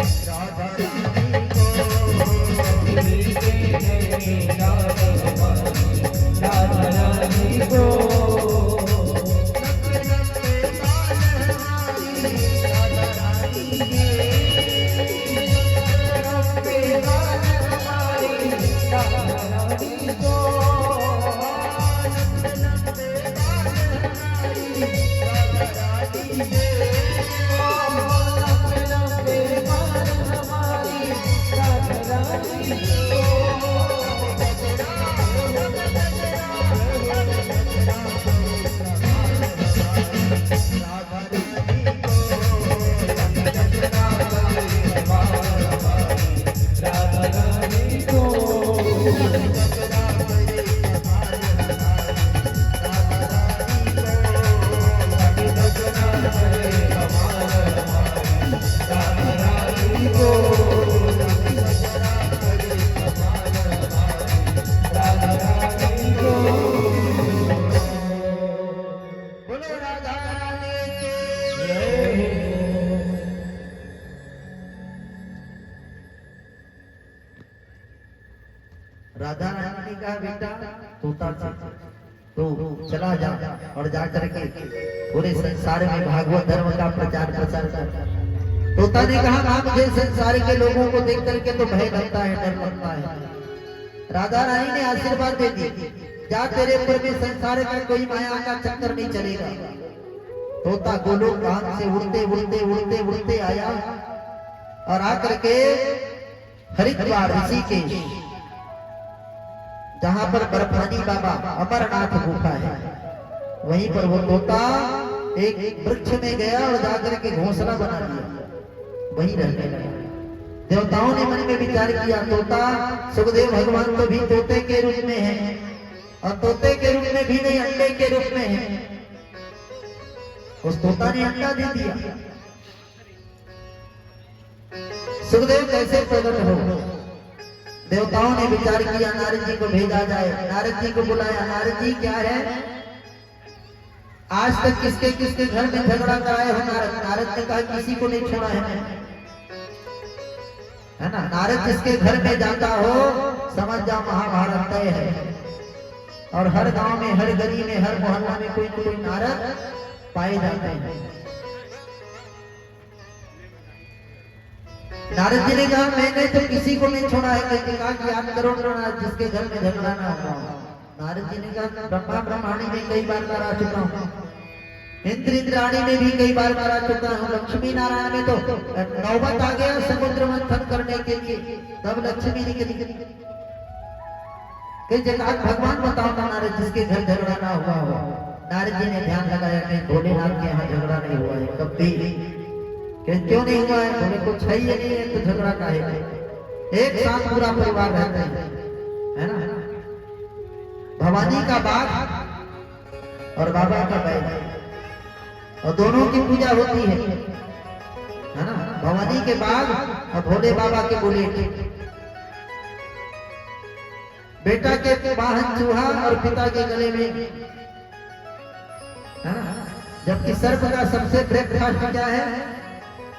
राधा रानी को राधा रानी को राधा रानी का बेटा तोता था, तो चला जा और जा करके पूरे संसार में भागवत धर्म का प्रचार प्रसार कर। तोता ने कहा मां मुझे संसार के लोगों को देख करके तो भय लगता है, डर लगता है। राधा रानी ने आशीर्वाद दे दी, जा तेरे ऊपर में संसार का कोई माया का चक्कर नहीं चलेगा। तोता गोलोक धाम से उड़ते उड़ते उड़ते उड़ते आया और आकर के हरिद्वार ऋषिकेश, जहां पर बर्फानी बाबा अमरनाथ गुफा है, वहीं पर वो तोता एक वृक्ष में गया और जाकर के घोंसला बना लिया, वहीं रहने लगा। देवताओं ने मन में विचार किया तोता सुखदेव भगवान तो भी तोते के रूप में है, और तोते के रूप में भी नहीं अंडे के रूप में है। उस तोता ने अंडा दे दिया। सुखदेव कैसे प्रकट हो? देवताओं ने विचार किया नारद जी को भेजा जाए। नारद जी को बुलाया, नारद जी क्या है, आज तक किसके किसके घर में झगड़ा कराए हो? नारद ने कहा किसी को नहीं छोड़ा है ना। नारद जिसके घर में जाता हो समझ जाओ महाभारत तय है। और हर गांव में, हर गली में, हर मोहल्ला में कोई ना कोई नारद पाए जाते हैं। नारद जी ने कहा मैंने तो किसी को नहीं छोड़ा है। कहते कहा कि आप करो जिसके घर में झगड़ा ना हो। नारद जी ने कहा ब्रह्मा ब्रह्माणी में कई बार मारा चुका हूँ, इंद्र इंद्राणी में भी कई बार मारा चुका हूँ, लक्ष्मी नारायण में तो नौबत आ गया समुद्र मंथन करने के लिए, तब लक्ष्मी निकली। कई जगह भगवान बताओ ना नारद जिसके घर झगड़ा ना हुआ हो। नारद जी ने ध्यान लगाया कि भोलेनाथ के यहाँ झगड़ा नहीं हुआ है कभी। क्यों नहीं हुआ है? बोले कुछ है ही नहीं है तो झगड़ा काहे का? एक साथ पूरा परिवार रहते है ना। भवानी का बाग और बाबा का बैग, और दोनों की पूजा होती है ना। भवानी के बाग और भोले बाबा के बुलेट। बेटा के वाहन चूहा और पिता के गले में, है ना। जबकि सर्प का सबसे ब्रेकफास्ट क्या है?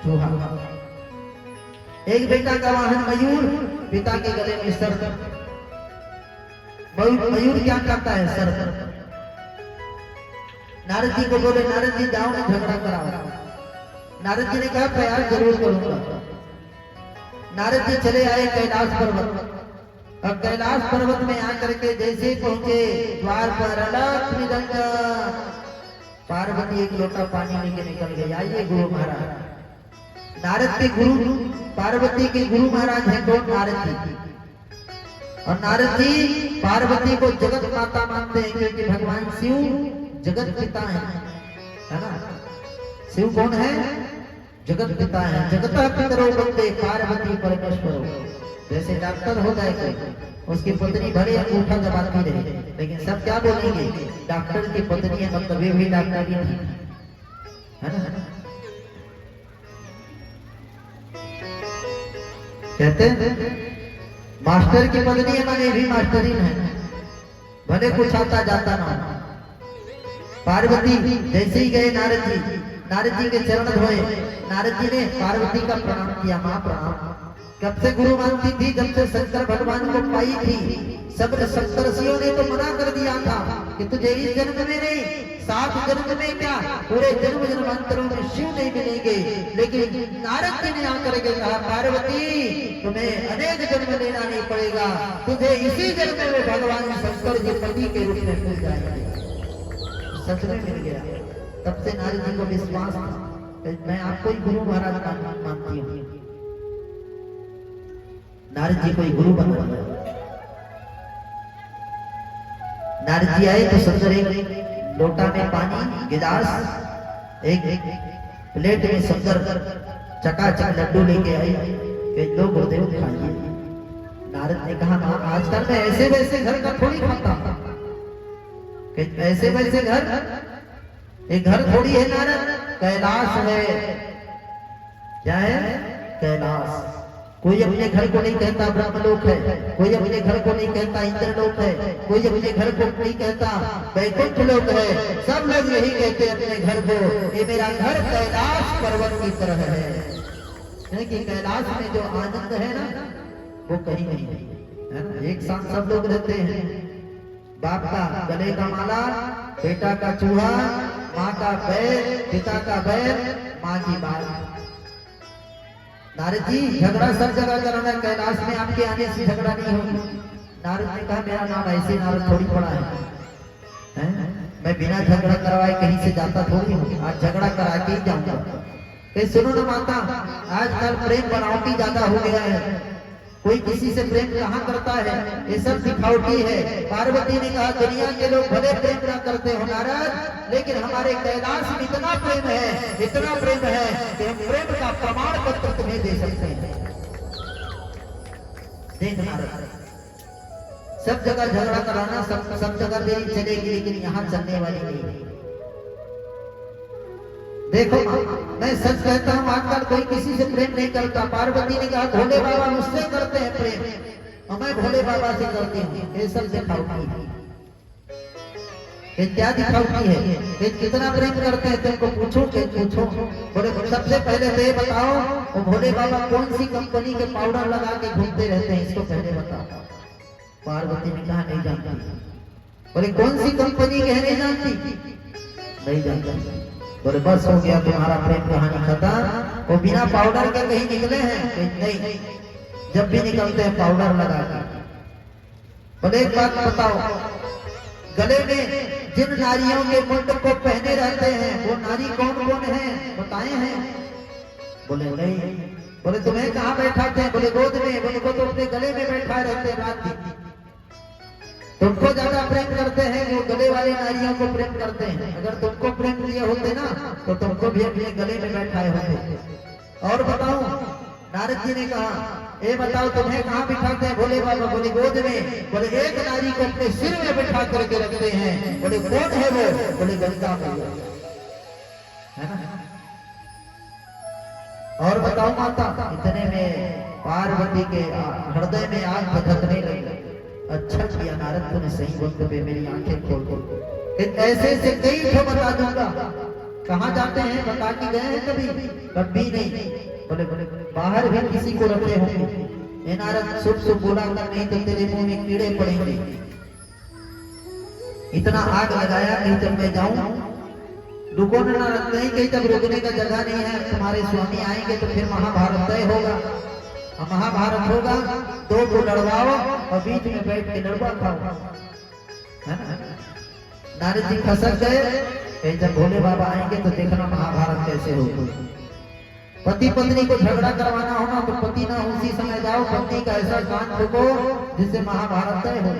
चूहा। एक बेटा का वाहन मयूर, पिता के गले में सर्प। मयूर क्या करता है? सर्प। नारद जी को बोले नारद जी जाओ ना झगड़ा कराओ। नारद जी ने कहा प्रयास जरूर करूंगा। नारद जी चले आए कैलाश पर्वत, और कैलाश पर्वत में आकर के जैसे पहुंचे द्वार पर अलग निरंजन, पार्वती एक लोटा पानी लेके निकल गई। आइए गुरु महाराज। नारद के गुरु, पार्वती के गुरु महाराज हैं कौन? नारद जी। और नारद जी पार्वती को जगत माता मानते हैं, क्योंकि भगवान शिव जगत पिता है ना। शिव कौन है? जगत पिता है। जगत पितरो बंदे पार्वती परमेश्वर। जैसे डॉक्टर हो जाए कोई, उसकी पत्नी भले अंगूठा दबाती रहे, लेकिन सब क्या बोलेंगे? डॉक्टर की पत्नी है, मतलब वे भी डॉक्टर ही थी, है ना। कहते हैं मास्टर की पत्नी है, माने भी मास्टर ही है, भले कुछ आता जाता ना। पार्वती जैसे ही गए नारद जी के चरण धोए। नारद जी ने पार्वती का प्रणाम किया, मां प्रणाम। कब से गुरु मानती थी? जब से शंकर भगवान को पाई थी। सब सप्तर्षियों ने तो मना कर दिया था कि तुझे इस जन्म में नहीं, 7 जन्म में क्या, पूरे जन्म जन्मांतरों में शिव नहीं मिलेंगे। लेकिन नारद जी ने आकर के कहा, पार्वती तुम्हें अनेक जन्म लेना नहीं पड़ेगा, तुझे इसी जन्म में भगवान शंकर जी पति के रूप में मिल जाएंगे। सच में मिल गया। तब से नारद जी को विश्वास, मैं आपको ही गुरु महाराज मानती हूँ। नारद जी को ही गुरु बना दिया। नारद जी आए तो सुंदर एक लोटा में पानी, गिलास, एक प्लेट में सुंदर चकाचक लड्डू लेके आई कि लो गुरुदेव खाइए। नारद ने कहा, मां आजकल मैं ऐसे वैसे घर का थोड़ी खाता हूं, कि ऐसे वैसे घर, एक घर थोड़ी है नारद, कैलाश है। क्या है? कैलाश। कोई अपने घर को नहीं कहता ब्रह्मलोक है, कोई अपने घर को नहीं कहता इंद्रलोक है, कोई अपने घर को नहीं कहता वैकुंठ लोक है। सब लोग यही कहते हैं अपने घर को, ये मेरा घर कैलाश पर्वत की तरह है। कि कैलाश में जो आनंद है ना, वो कहीं नहीं है ना। एक साथ सब लोग रहते हैं, बाप का गले का माला, बेटा का चूहा, माँ का बैल, पिता का बैल, माँ की बात। नारद जी झगड़ा सब जगह कराना, कैलाश में आपके आने से झगड़ा नहीं होगी। नारद ने कहा, मेरा नाम ऐसे नारद थोड़ी पड़ा है, मैं बिना झगड़ा करवाए कहीं से जाता थोड़ी हूँ, आज झगड़ा करा के ही जाऊंगा। सुनो ना माता, आजकल प्रेम बनावटी ज्यादा हो गया है, कोई किसी से प्रेम कहाँ करता है, ये सब दिखावटी है। पार्वती ने कहा, दुनिया के लोग भले प्रेम ना करते हो नारद, लेकिन हमारे कैलाश में इतना प्रेम है, इतना प्रेम है कि हम प्रेम का प्रमाण पत्र तुम्हें दे सकते हैं। देख नारद, सब जगह झगड़ा कराना, सब जगह मेरी चलेगी, लेकिन यहाँ चलने वाली नहीं। देखो मैं सच कहता हूँ, आजकल कोई किसी से प्रेम नहीं करता। पार्वती ने कहा, भोले बाबा मुझसे करते हैं प्रेम, और मैं भोले बाबा से करती हूँ। ये सब दिखावटी है। ये क्या दिखावटी है? ये कितना प्रेम करते हैं तुमको पूछो, के पूछो। बोले सबसे पहले तो ये बताओ, वो भोले बाबा कौन सी कंपनी के पाउडर लगा के घूमते रहते हैं, इसको पहले बताओ। पार्वती ने कहा, नहीं जानती। बोले कौन सी कंपनी के है? नहीं जानती। नहीं जानती। बोले बस हो गया तुम्हारा प्रेम कहानी खत्म। वो बिना पाउडर के कहीं निकले हैं? नहीं, जब भी निकलते हैं पाउडर लगा कर। बोले एक बात बताओ, गले में जिन नारियों के मुंड को पहने रहते हैं, वो नारी कौन कौन है, बताए हैं? बोले नहीं। बोले तुम्हें कहाँ बैठाते हैं? बोले गोद में। बोले को तो अपने गले में बैठा रहते हैं रात दिन। तुमको ज्यादा प्रेम करते हैं, वो गले वाली नारियों को प्रेम करते हैं। अगर तुमको प्रेम किए होते ना, तो तुमको भी अपने गले में बैठाए होते। और बताओ, नारद जी ने कहा, ये बताओ तुम्हें कहाँ बिठाते हैं? भोले बाबा। बोले गोद में। बोले एक नारी को अपने सिर में बिठा करके रखते हैं। बोले कौन है वो? बोले गंगा मैया, है ना। और बताओ माता, इतने में पार्वती के हृदय में आग धधकने लगी। अच्छा किया नारद, तूने सही वक्त पे मेरी आंखें खोल दी। ऐसे से कई तो बता दूंगा। कहाँ जाते हैं बता के गए हैं कभी? कभी नहीं। बोले बाहर भी किसी को रखे होंगे। ये नारद शुभ शुभ बोला कर, नहीं तो तेरे मुंह में कीड़े पड़ेंगे। इतना आग लगाया कि जब मैं जाऊं, रुको ना नारद, नहीं कहीं तब रुकने का जगह नहीं है। तुम्हारे स्वामी आएंगे तो फिर महाभारत तय होगा। महाभारत होगा, दो को लड़वाओ और बीच में बैठ के लड़वा खाओ, है ना। नारद जी खसक गए। जब भोले बाबा आएंगे तो देखना महाभारत कैसे होगा। पति पत्नी को झगड़ा करवाना हो ना, तो पति ना उसी समय जाओ, पत्नी का ऐसा कान ठोको जिससे महाभारत तय हो।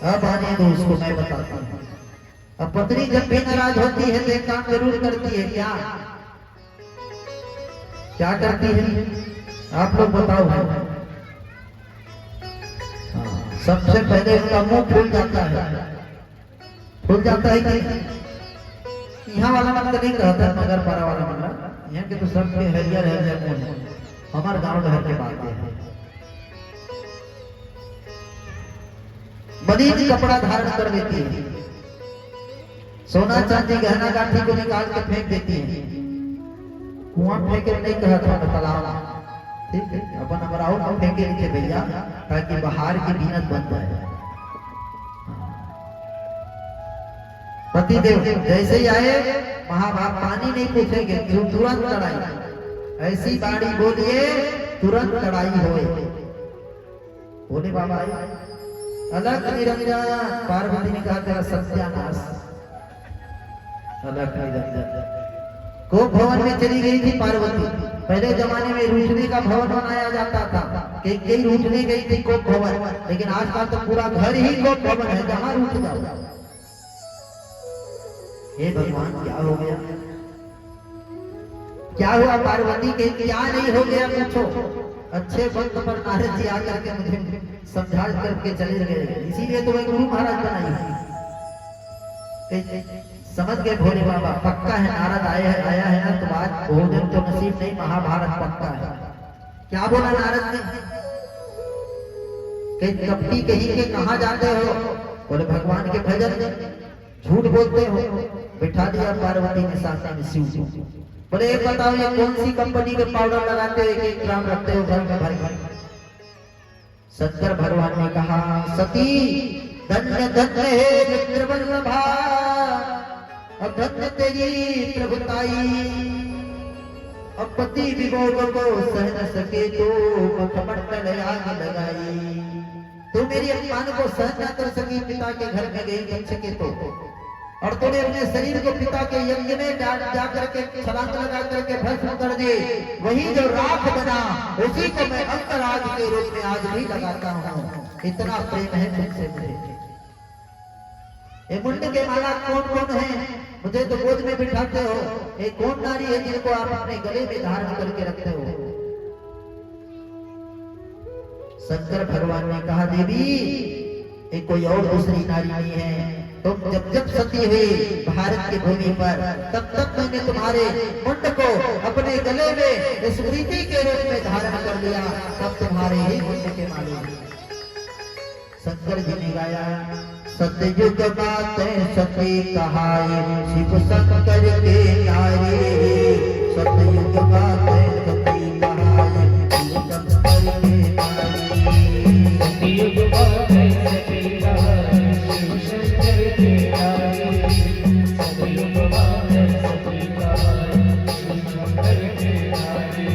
अब आने दो उसको, मैं बताता हूँ। अब पत्नी जब भी नाराज होती है तो एक काम जरूर करती है। क्या करती है? आप लोग बताओ भाई। सबसे पहले उनका मुंह फूल जाता है। फूल जाता है कि यहाँ वाला मतलब नहीं कहता है, मगर पारा वाला मतलब यहाँ के तो सबके हरियर हरियर मुंह है। हमारे गांव घर के बात है। बनीत कपड़ा धारण कर लेती है, सोना चांदी गहना गांठी को निकाल के फेंक देती है। कुआं फेंके नहीं कहा था, तालाब, ठीक है, अपन अमराओं में फेंके थे भैया, ताकि बाहर की बीनत बन जाए। पतिदेव जैसे ही आए, महाभारत पानी नहीं पूछेंगे, तुरंत लड़ाई। ऐसी बाड़ी बोलिए तुरंत लड़ाई होए। बोले बाबा अलग निरंजन। पार्वती ने कहा तेरा सत्यानाश। अलग निरंजन को भवन में चली गई थी पार्वती। पहले जमाने में रूठने का भवन बनाया जाता था, कई रूठने गई थी कोप भवन, लेकिन आजकल तो पूरा घर ही कोप भवन है, जहां रूठ जाओ। हे भगवान क्या हो गया, क्या हुआ पार्वती के, क्या नहीं हो गया पूछो। अच्छे वक्त पर नारद जी आकर के मुझे समझा करके चले गए, इसीलिए तो मैं गुरु महाराज बनाई। समझ गए भोले बाबा, पक्का है नारद आया है ना, तो आज भोजन तो नसीब नहीं, महाभारत पक्का है। क्या बोला नारद ने, कहीं कपटी कहीं के कहा जाते हो? बोले भगवान के भजन, झूठ बोलते हो। बिठा दिया पार्वती ने सामने में शिव। बोले एक बताओ, ये कौन सी कंपनी के पाउडर लगाते हो, एक ग्राम रखते हो घर में भर भर? शंकर भगवान ने कहा, सती धन्य धन्य हे मित्र वल्लभा, और धन्य तेरी प्रभुताई। अब पति विभोग को सह न सके तो मुखमंडल आग लगाई। तू मेरी अपमान को सहन न कर सकी, पिता के घर में गई बन सके तो, और तूने अपने शरीर को पिता के यज्ञ में जा करके छलांग लगा करके भस्म कर दिए। वही जो राख बना, उसी को मैं अंतराग के रूप में आज भी लगाता हूँ। इतना प्रेम है तुमसे मुझे। ये मुंड के माला कौन कौन है, मुझे तो गोद में बिठाते हो। एक कौन नारी है जिनको आप अपने गले में धारण करके रखते हो? शंकर भगवान ने कहा, देवी एक कोई और दूसरी नारी नहीं है। तुम जब सती हुई भारत की भूमि पर, तब मैंने तुम्हारे मुंड को अपने गले में स्मृति के रूप में धारण कर लिया, तब तुम्हारे ही मुंड के मालिक। शंकर जी ने गाया, सतयुग बातें सती कहाए, शिव शंकर के नारे। सतयुग बातें सती कहाए, शिव शंकर के नारे। सतयुग बातें सती कहाए, शिव शंकर के नारे। सतयुग बातें सती कहाए, शिव शंकर के नारे।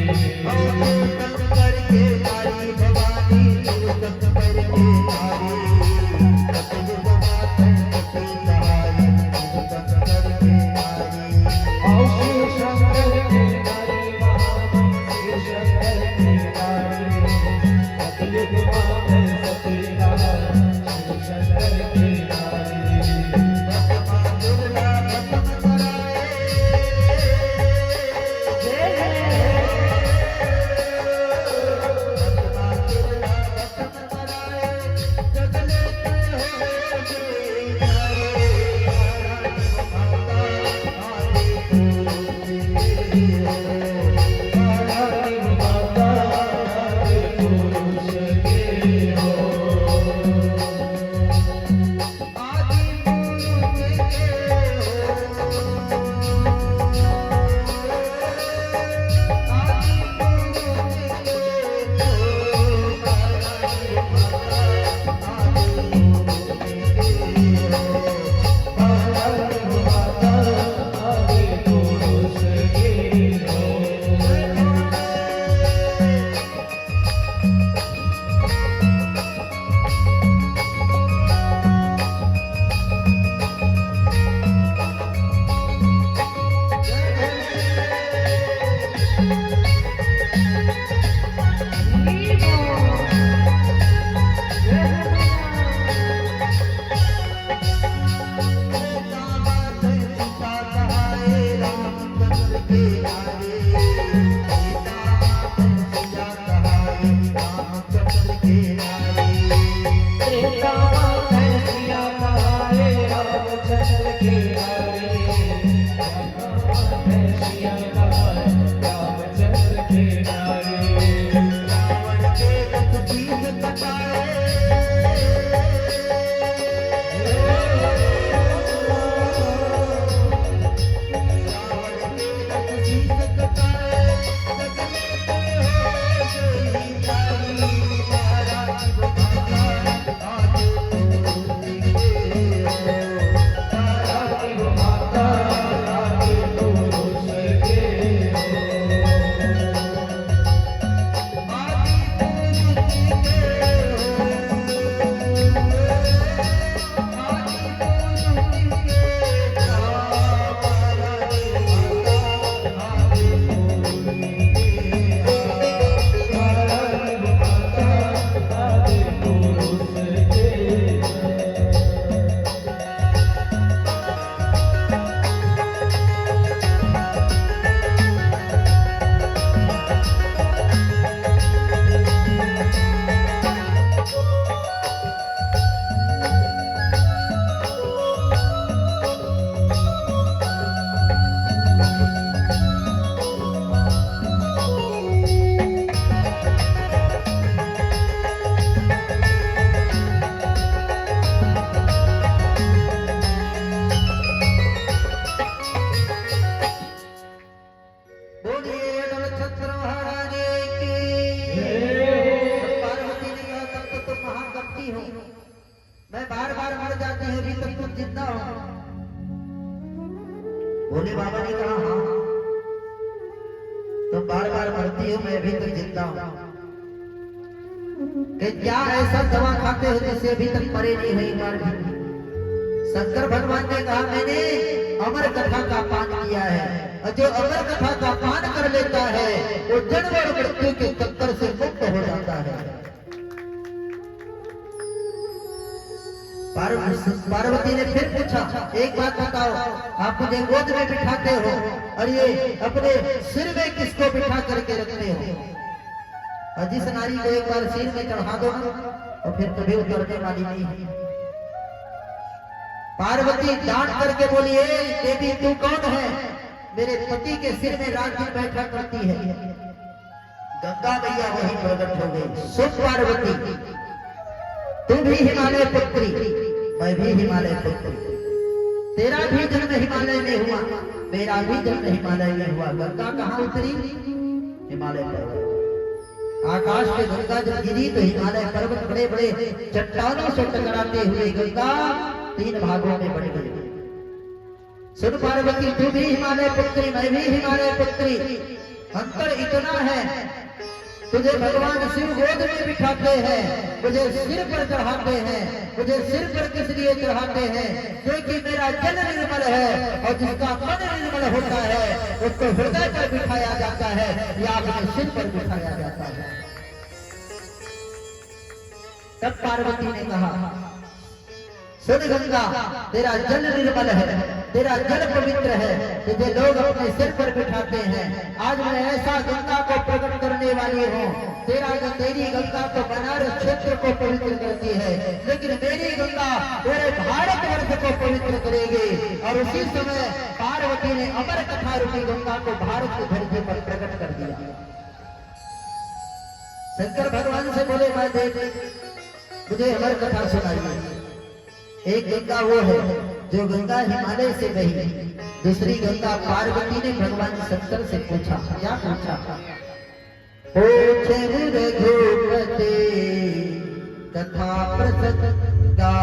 शंकर के नारी भवानी, शिव शंकर के नारे। बोलिए नलछत्र महाराज की। पार्वती ने कहा तब तो तुम महाकपटी हो, मैं बार बार मर जाती हूँ, अभी तक तुम जिंदा हो। भोले बाबा ने कहा हाँ, तुम बार बार मरती हो, मैं अभी तक जिंदा हूँ। कि क्या ऐसा दवा खाते हो जिससे अभी तक मरे नहीं हुई बार भी? शंकर भगवान ने कहा मैंने अमर कथा का पान किया है, और जो अमर कथा का पान कर लेता है वो जन्म और मृत्यु के चक्कर से मुक्त हो जाता है। पार्वती ने फिर पूछा एक बात बताओ, आप मुझे गोद में बिठाते हो और ये अपने सिर में किसको बिठा करके रखते हो? और जिस नारी को एक बार सिर में चढ़ा दो और फिर कभी उतरने वाली नहीं है। पार्वती डांट करके बोली देवी तू कौन है? मेरे पति के सिर में रात दिन बैठा करती है। गंगा मैया वहीं प्रकट हो गई। सुन पार्वती, तू भी हिमालय पुत्री, मैं भी हिमालय पुत्री, तेरा भी जन्म हिमालय में हुआ, मेरा भी जन्म हिमालय में हुआ। गंगा कहाँ उतरी? हिमालय पर्वत। आकाश में गंगा जब गिरी तो हिमालय पर्वत बड़े बड़े चट्टानों से टकराते हुए गंगा 3 भागों में बढ़ गई। सुन पार्वती, तू भी हिमालय पुत्री, मैं भी हिमालय पुत्री, अंतर इतना है तुझे भगवान शिव गोद में बिठाते हैं, मुझे सिर पर चढ़ाते हैं। मुझे सिर पर किस लिए चढ़ाते हैं? क्योंकि मेरा जन निर्मल है और जिसका मन निर्मल होता है उसको हृदय पर बिठाया जाता है या अपने सिर पर बिठाया जाता है। तब पार्वती ने कहा सुन गंगा, तेरा जल निर्मल है, तेरा जल पवित्र है, तुझे लोग अपने सिर पर बिठाते हैं। आज मैं ऐसा गंगा को प्रकट करने वाली हूँ। तेरी गंगा तो बनारस क्षेत्र को पवित्र करती है, लेकिन मेरी गंगा पूरे भारतवर्ष को पवित्र करेगी। और उसी समय पार्वती ने अमर कथा रूपी गंगा को भारत की धरती पर प्रकट कर दिया। शंकर भगवान से बोले मैं मुझे अमर कथा सुनाइए। एक गंगा वो है जो गंगा हिमालय से बही, दूसरी गंगा पार्वती ने भगवान शंकर से पूछा। क्या पूछा? पूछे रघुपति कथा प्रसंगा,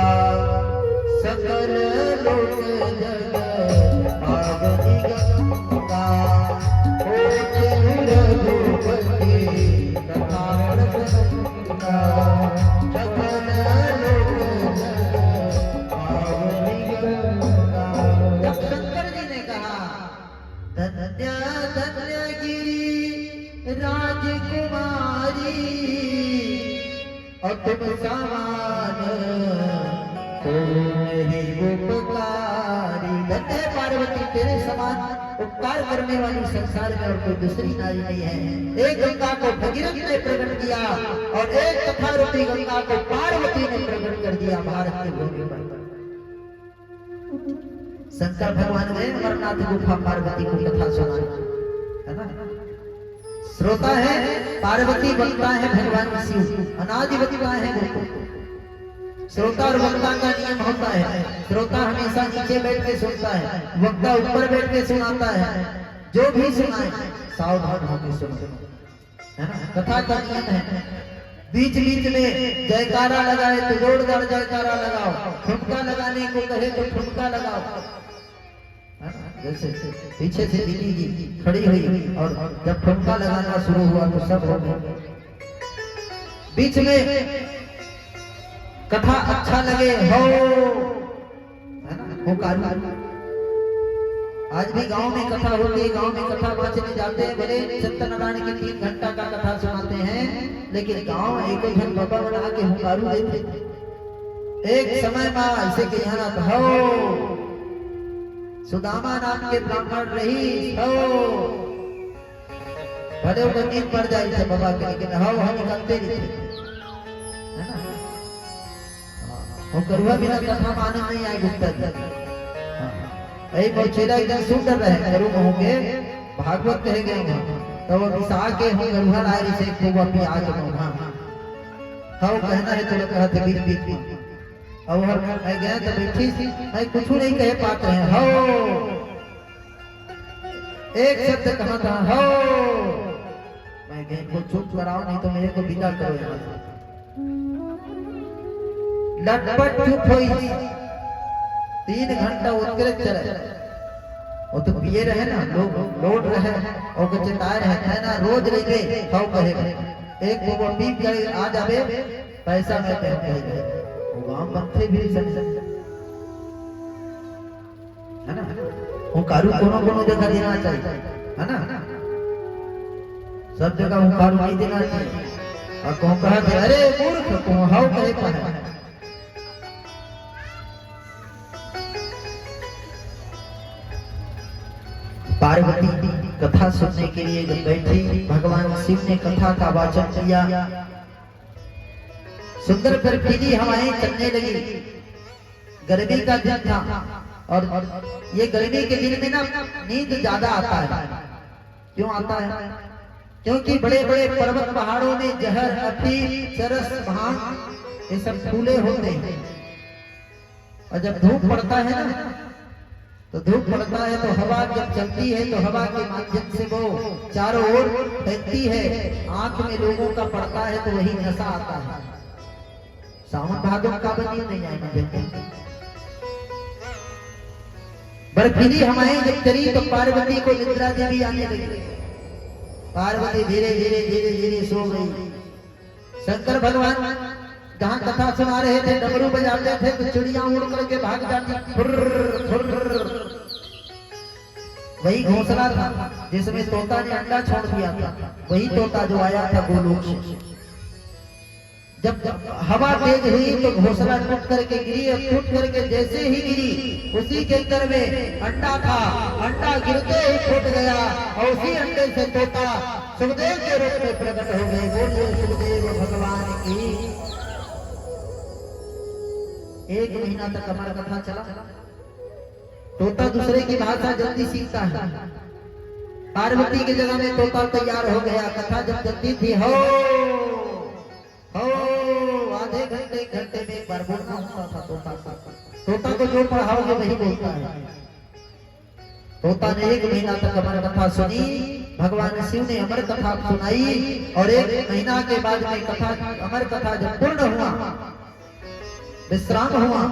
सकल लोक जग पावनी गंगा। पूछे रघुपति कथा प्रसंगा, सकल धन्य धन्य गिरी राजकुमारी, और तुम समान तो नहीं उपकारी। धन्य पार्वती, तेरे समान उपकार करने वाली संसार में और कोई दूसरी नारी नहीं है। एक गंगा को भगीरथ ने प्रकट किया और एक कथा रूपी गंगा को पार्वती ने प्रकट कर दिया भारत के भूमि पर। शंकर भगवान ने अमरनाथ गुफा पार्वती को कथा सुना, है ना? श्रोता है पार्वती, वक्ता है भगवान शिव, अनादि वक्ता है वो। श्रोता और वक्ता का नियम होता है, श्रोता हमेशा नीचे बैठ के सुनता है, वक्ता ऊपर बैठ के सुनाता है। जो भी सुनाए सावधान होकर सुनो, है ना? कथा का नियम है। बीच बीच में जयकारा लगाए तो जोरदार जयकारा लगाओ, ठुमका लगाने को कहे तो ठुमका लगाओ। जैसे पीछे से दीदी जी खड़ी हुई और जब ठुमका लगाना शुरू हुआ तो सब हो गए। बीच में कथा अच्छा लगे हो, है ना? होकारू। आज भी गांव में कथा होती है, गांव में कथा वाचने जाते हैं, भले सत्यनारायण की 3 घंटा का कथा सुनाते हैं, लेकिन गांव एक घन बाबा बना के होकारू देते। एक समय में ऐसे के यहाँ हो सुदामा नाम के ब्राह्मण रही हो, भले वो नींद पड़ जाए थे बाबा के, लेकिन हम निकलते नहीं थे, है ना? वो करुआ बिना कथा माने नहीं आए गुप्ता जी। यही पहुंचेला एकदम सुंदर रहे करू होंगे भागवत कहे गए वहां तो वो विसा के हो करुआ लाए से खूब अपनी आज वहां हां कहना है तो कहा थे बीच बीच में और मैं गया तो बैठी थी, मैं कुछ नहीं कह पाते हैं। हो एक शब्द कहा था, हो मैं कहीं को चुप कराओ, नहीं तो मेरे को विदा करो यहाँ से। लटपट चुप हुई, 3 घंटा उत्कृत चले। वो तो पिए रहे ना, लोग लौट रहे और कुछ चिताए रहे ना, रोज लेके खाओ कहे एक वो पी कर आ जावे पैसा में कहे वो गांव बनते भी है ना। वो कारू कोनो जगह देना चाहिए, है ना, सब जगह वो कारू नहीं देना चाहिए। और कहो कहा कि अरे मूर्ख को हाउ कहे पाए। पार्वती कथा सुनने के लिए जब बैठी, भगवान शिव ने कथा का वाचन किया। सुंदर बर्फीली हवाएं चलने लगी। गर्मी का दिन था और ये गर्मी के दिन में ना नींद ज्यादा आता है। क्यों आता है? क्योंकि बड़े बड़े पर्वत पहाड़ों में जहर, अफीम, चरस, भांग ये सब फूले होते हैं। और जब धूप पड़ता है ना, तो धूप पड़ता है तो हवा जब चलती है तो हवा के माध्यम से वो चारों ओर फैलती है, आंख में लोगों का पड़ता है तो वही नशा आता है। सावन भादों का बनी नहीं आएगी। बर्फीली हवाएं जब चली तो पार्वती को निद्रा देवी आने लगी। पार्वती धीरे धीरे धीरे धीरे सो गई। शंकर भगवान जहाँ कथा सुना रहे थे, डमरू बजाते थे तो चिड़िया उड़ करके भाग जाती। फुर्र फुर्र, वही घोंसला था जिसमें तोता ने अंडा छोड़ दिया था, वही तोता जो आया था गोलोक से। जब हवा तेज हुई तो घोंसला टूट करके गिरी और टूट करके जैसे ही गिरी उसी के अंदर में अंडा था। अंडा गिरते ही फूट गया और उसी अंडे से तोता सुखदेव के रूप में प्रकट हो गए। बोलिए सुखदेव भगवान की। 1 महीना तक हमारा कथा चला। तोता दूसरे की भाषा जल्दी सीखता है। पार्वती की जगह में तोता तैयार हो गया। कथा जब चलती थी, हो आधे घंटे घंटे में एक बार बोलना होता था तोता। तोता को जो पढ़ाओगे वही बोलता है। तोता ने 1 महीना तक अमर कथा सुनी। भगवान शिव ने अमर कथा सुनाई और 1 महीना के बाद में कथा, अमर कथा जब पूर्ण हुआ, विश्राम हुआ,